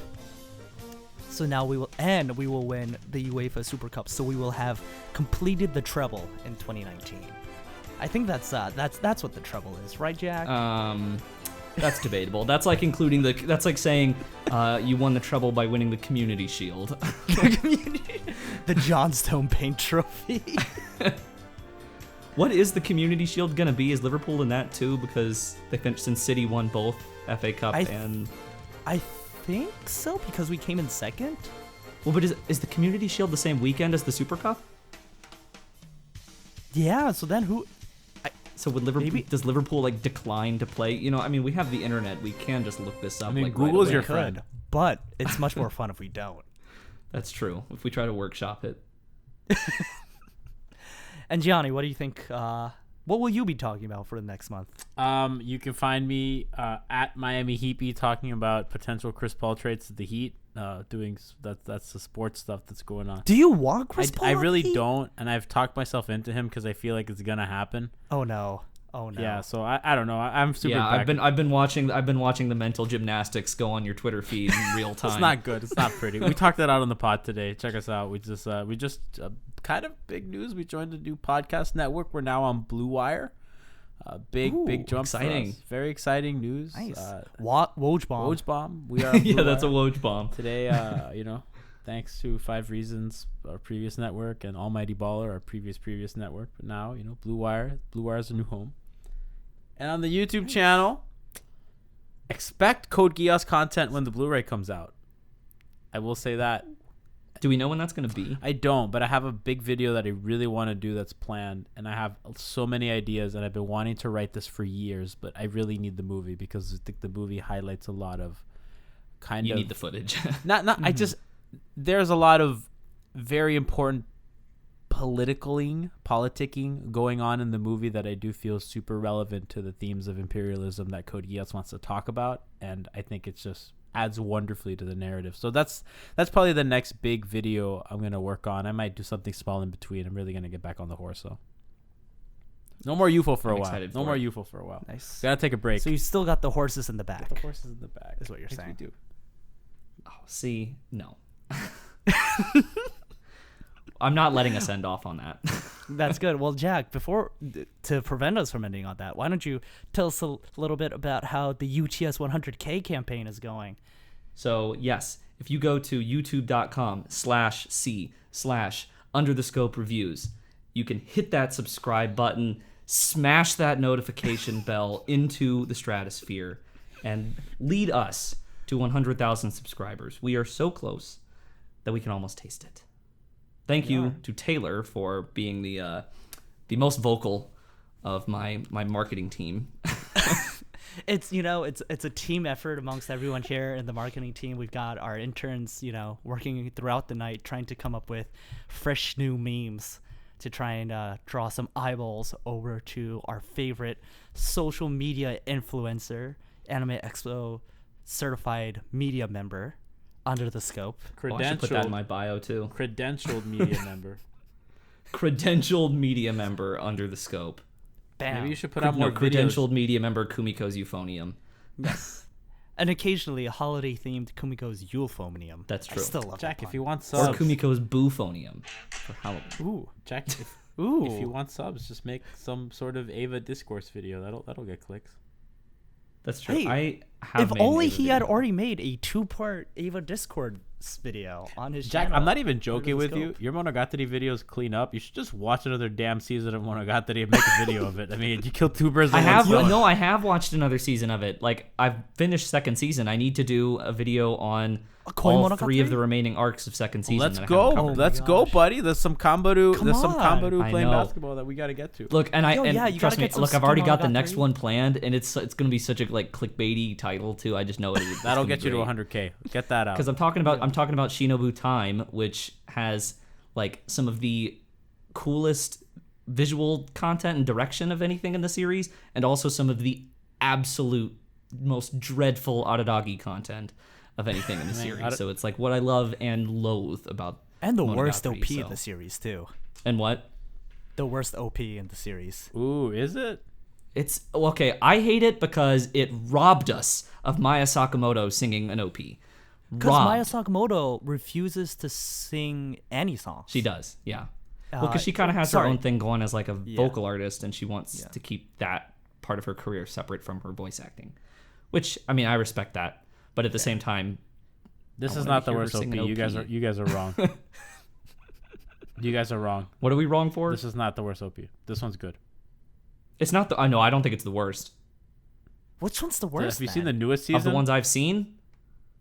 So now we will win the UEFA Super Cup. So we will have completed the treble in 2019. I think that's what the treble is, right, Jack? That's debatable. That's like including that's like saying you won the treble by winning the Community Shield. The Johnstone Paint Trophy. What is the Community Shield gonna be? Is Liverpool in that too? Because they finished since City won both FA Cup and. I think so, because we came in second. Well, but is the Community Shield the same weekend as the Super Cup? Yeah. So then who? So would Liverpool? Does Liverpool like decline to play? We have the internet. We can just look this up. Google's right your friend. But it's much more fun if we don't. That's true. If we try to workshop it. And Gianni, what do you think? What will you be talking about for the next month? You can find me at Miami Heapy talking about potential Chris Paul trades to the Heat. That's the sports stuff that's going on. Do you want Chris Paul? I really don't, and I've talked myself into him because I feel like it's gonna happen. Oh no. Yeah, so I don't know. I'm super. Yeah, I've been watching the mental gymnastics go on your Twitter feed in real time. It's not good. It's not pretty. We talked that out on the pod today. Check us out. We just kind of big news. We joined a new podcast network. We're now on Blue Wire. Big jump. Exciting. Very exciting news. Nice. Woj bomb. Woj bomb. We are. Yeah, that's a Woj bomb. Today, thanks to 5 Reasons, our previous network, and Almighty Baller, our previous network. But now, Blue Wire. Blue Wire is a new home. And on the YouTube channel, expect Code Geass content when the Blu-ray comes out. I will say that. Do we know when that's going to be? I don't, but I have a big video that I really want to do that's planned, and I have so many ideas, and I've been wanting to write this for years, but I really need the movie because I think the movie highlights a lot of You need the footage. Mm-hmm. There's a lot of very important politicking going on in the movie that I do feel super relevant to the themes of imperialism that Code Geass wants to talk about, and I think it's just adds wonderfully to the narrative. So that's probably the next big video I'm gonna work on. I might do something small in between. I'm really gonna get back on the horse, so no more UFO for a while. No more UFO for a while. Nice. Gotta take a break. So you still got the horses in the back. The horses in the back is what you're saying. We do. Oh, see, no. I'm not letting us end off on that. That's good. Well, Jack, to prevent us from ending on that, why don't you tell us a little bit about how the UTS 100K campaign is going? So, yes, if you go to youtube.com/c/underthescope-reviews, you can hit that subscribe button, smash that notification bell into the stratosphere, and lead us to 100,000 subscribers. We are so close that we can almost taste it. Thank you to Taylor for being the most vocal of my marketing team. It's a team effort amongst everyone here in the marketing team. We've got our interns, working throughout the night trying to come up with fresh new memes to try and draw some eyeballs over to our favorite social media influencer, Anime Expo certified media member. Under the Scope. I should put that in my bio too. Credentialed media member. Credentialed media member Under the Scope. Bam. Maybe you should put out more credentialed videos. media member Kumiko's Euphonium. Yes. And occasionally a holiday-themed Kumiko's Euphonium. That's true. I still love Jack, that if you want Or subs. Kumiko's Boophonium for Halloween. Ooh. Jack, if you want subs, just make some sort of Ava discourse video. That'll get clicks. That's true. Hey, I have if only he had already made a 2-part Ava Discord video on his Jack, channel. I'm not even joking with you. Scope. Your Monogatari videos clean up. You should just watch another damn season of Monogatari and make a video of it. I mean, you killed 2 birds with one stone. I have watched another season of it. Like, I've finished second season. I need to do a video on all 3 of the remaining arcs of second season. Let's go. Let's go, buddy. There's some Kambaru playing know. basketball that we got to get to. Look, and trust me, look, I've already got the next Monogatari. one planned, and it's going to be such a clickbaity title too. I just know it. That'll get you to 100K. Get that out. Because I'm talking about Shinobu Time, which has like some of the coolest visual content and direction of anything in the series, and also some of the absolute most dreadful Araragi content of anything in the series. So it's like what I love and loathe about And the Monogatari, worst OP so. in the series, too. And what? The worst OP in the series. Ooh, is it? It's okay. I hate it because it robbed us of Maya Sakamoto singing an OP. Because Maya Sakamoto refuses to sing any songs. She does, yeah. Well, because she kind of has her own thing going as like a vocal artist, and she wants to keep that part of her career separate from her voice acting. Which, I mean, I respect that, but at the same time, this is not the worst OP. You guys are wrong. You guys are wrong. What are we wrong for? This is not the worst OP. This one's good. It's not the. I know. I don't think it's the worst. Which one's the worst? Have you seen the newest season? Of the ones I've seen?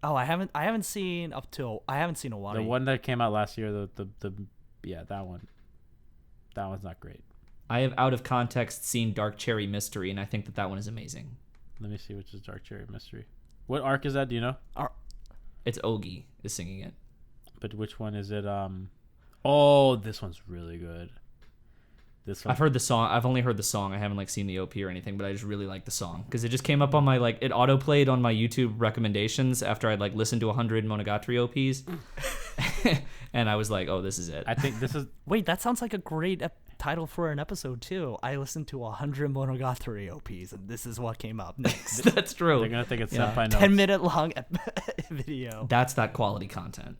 Oh, I haven't seen up till. I haven't seen a while. The one that came out last year. That one. That one's not great. I have out of context seen Dark Cherry Mystery, and I think that one is amazing. Let me see which is Dark Cherry Mystery. What arc is that? Do you know? It's Ogi is singing it. But which one is it? Oh, this one's really good. This one. I've heard the song. I've only heard the song. I haven't like seen the OP or anything, but I just really like the song because it just came up on my like it auto played on my YouTube recommendations after I'd like listened to 100 Monogatari OPs, and I was like, oh, this is it. I think this is. Wait, that sounds like a great title for an episode too. I listened to 100 Monogatari OPs, and this is what came up next. That's true. They're gonna think it's Senpai Notes. 10-minute long video. That's that quality content.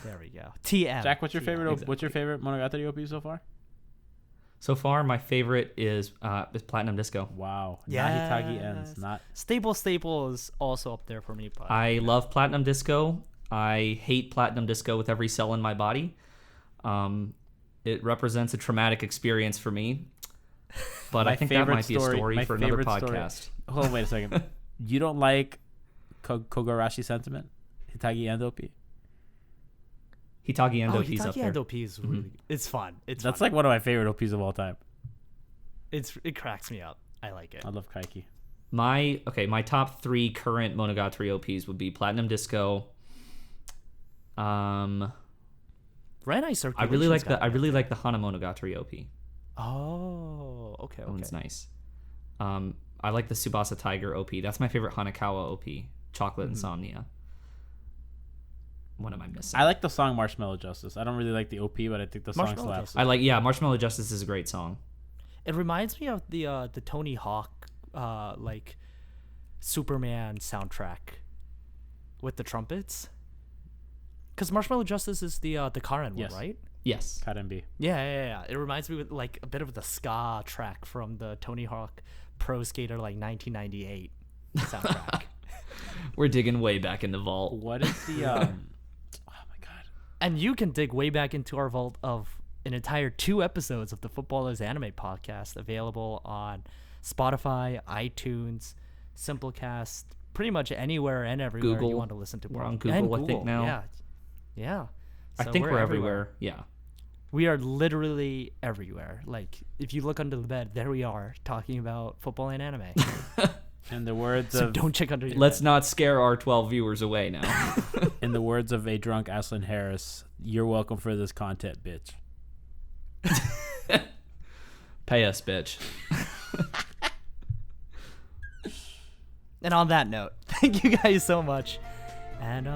There we go. TM. Jack, what's your favorite? Exactly. What's your favorite Monogatari OP so far? So far, my favorite is Platinum Disco. Wow. Yes. Nahitagi ends. Not. Staple is also up there for me. But I love Platinum Disco. I hate Platinum Disco with every cell in my body. It represents a traumatic experience for me. But I think that might be a story for another podcast. Hold on, wait a second. You don't like Kogarashi Sentiment? Hitagi End OP? Hitagi Endo P's up Hitagi there. Endo P is really it's fun. That's like one of my favorite OPs of all time. It cracks me up. I like it. I love Kaiki. My top 3 current Monogatari OPs would be Platinum Disco. Red Eye Circulation. I really like the Hana Monogatari OP. Oh, okay. That one's nice. I like the Tsubasa Tiger OP. That's my favorite Hanakawa OP. Chocolate Insomnia. What am I missing? I like the song Marshmallow Justice. I don't really like the OP, but I think the song Marshmallow slaps. Justice. Marshmallow Justice is a great song. It reminds me of the Tony Hawk like Superman soundtrack with the trumpets. Because Marshmallow Justice is the Karen one, right? Yes. Karen B. Yeah. It reminds me with like a bit of the ska track from the Tony Hawk Pro Skater like 1998 soundtrack. We're digging way back in the vault. What is the oh my god. And you can dig way back into our vault of an entire 2 episodes of the Footballers Anime Podcast available on Spotify, iTunes, Simplecast, pretty much anywhere and everywhere Google. you want to listen to. We're on Google, I think now. Yeah. I think we're everywhere. Yeah. We are literally everywhere. Like, if you look under the bed, there we are talking about football and anime. In the words So of don't check under your Let's bed. not scare our 12 viewers away now. in the words of a drunk Aslan Harris, you're welcome for this content, bitch. Pay us, bitch. And on that note, thank you guys so much. And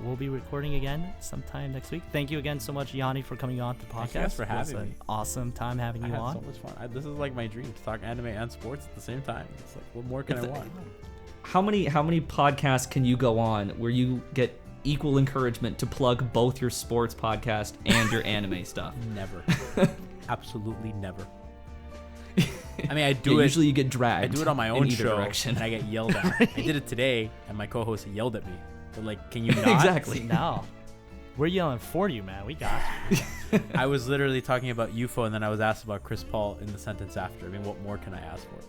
we'll be recording again sometime next week. Thank you again so much, Yanni, for coming on to the podcast. Thank you guys for having It was me. an awesome time having you I on. had so much fun. This is like my dream to talk anime and sports at the same time. It's like, what more can I want? How many podcasts can you go on where you get equal encouragement to plug both your sports podcast and your anime stuff? Never. Absolutely never. I mean, I do it. Usually you get dragged. I do it on my own in either show, direction. and I get yelled at. I did it today, and my co-host yelled at me. But like, can you not? Exactly. No. We're yelling for you, man. We got you. I was literally talking about UFO, and then I was asked about Chris Paul in the sentence after. I mean, what more can I ask for?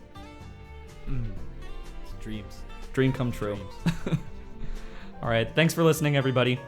It's dreams. Dream come true. Dreams. All right. Thanks for listening, everybody.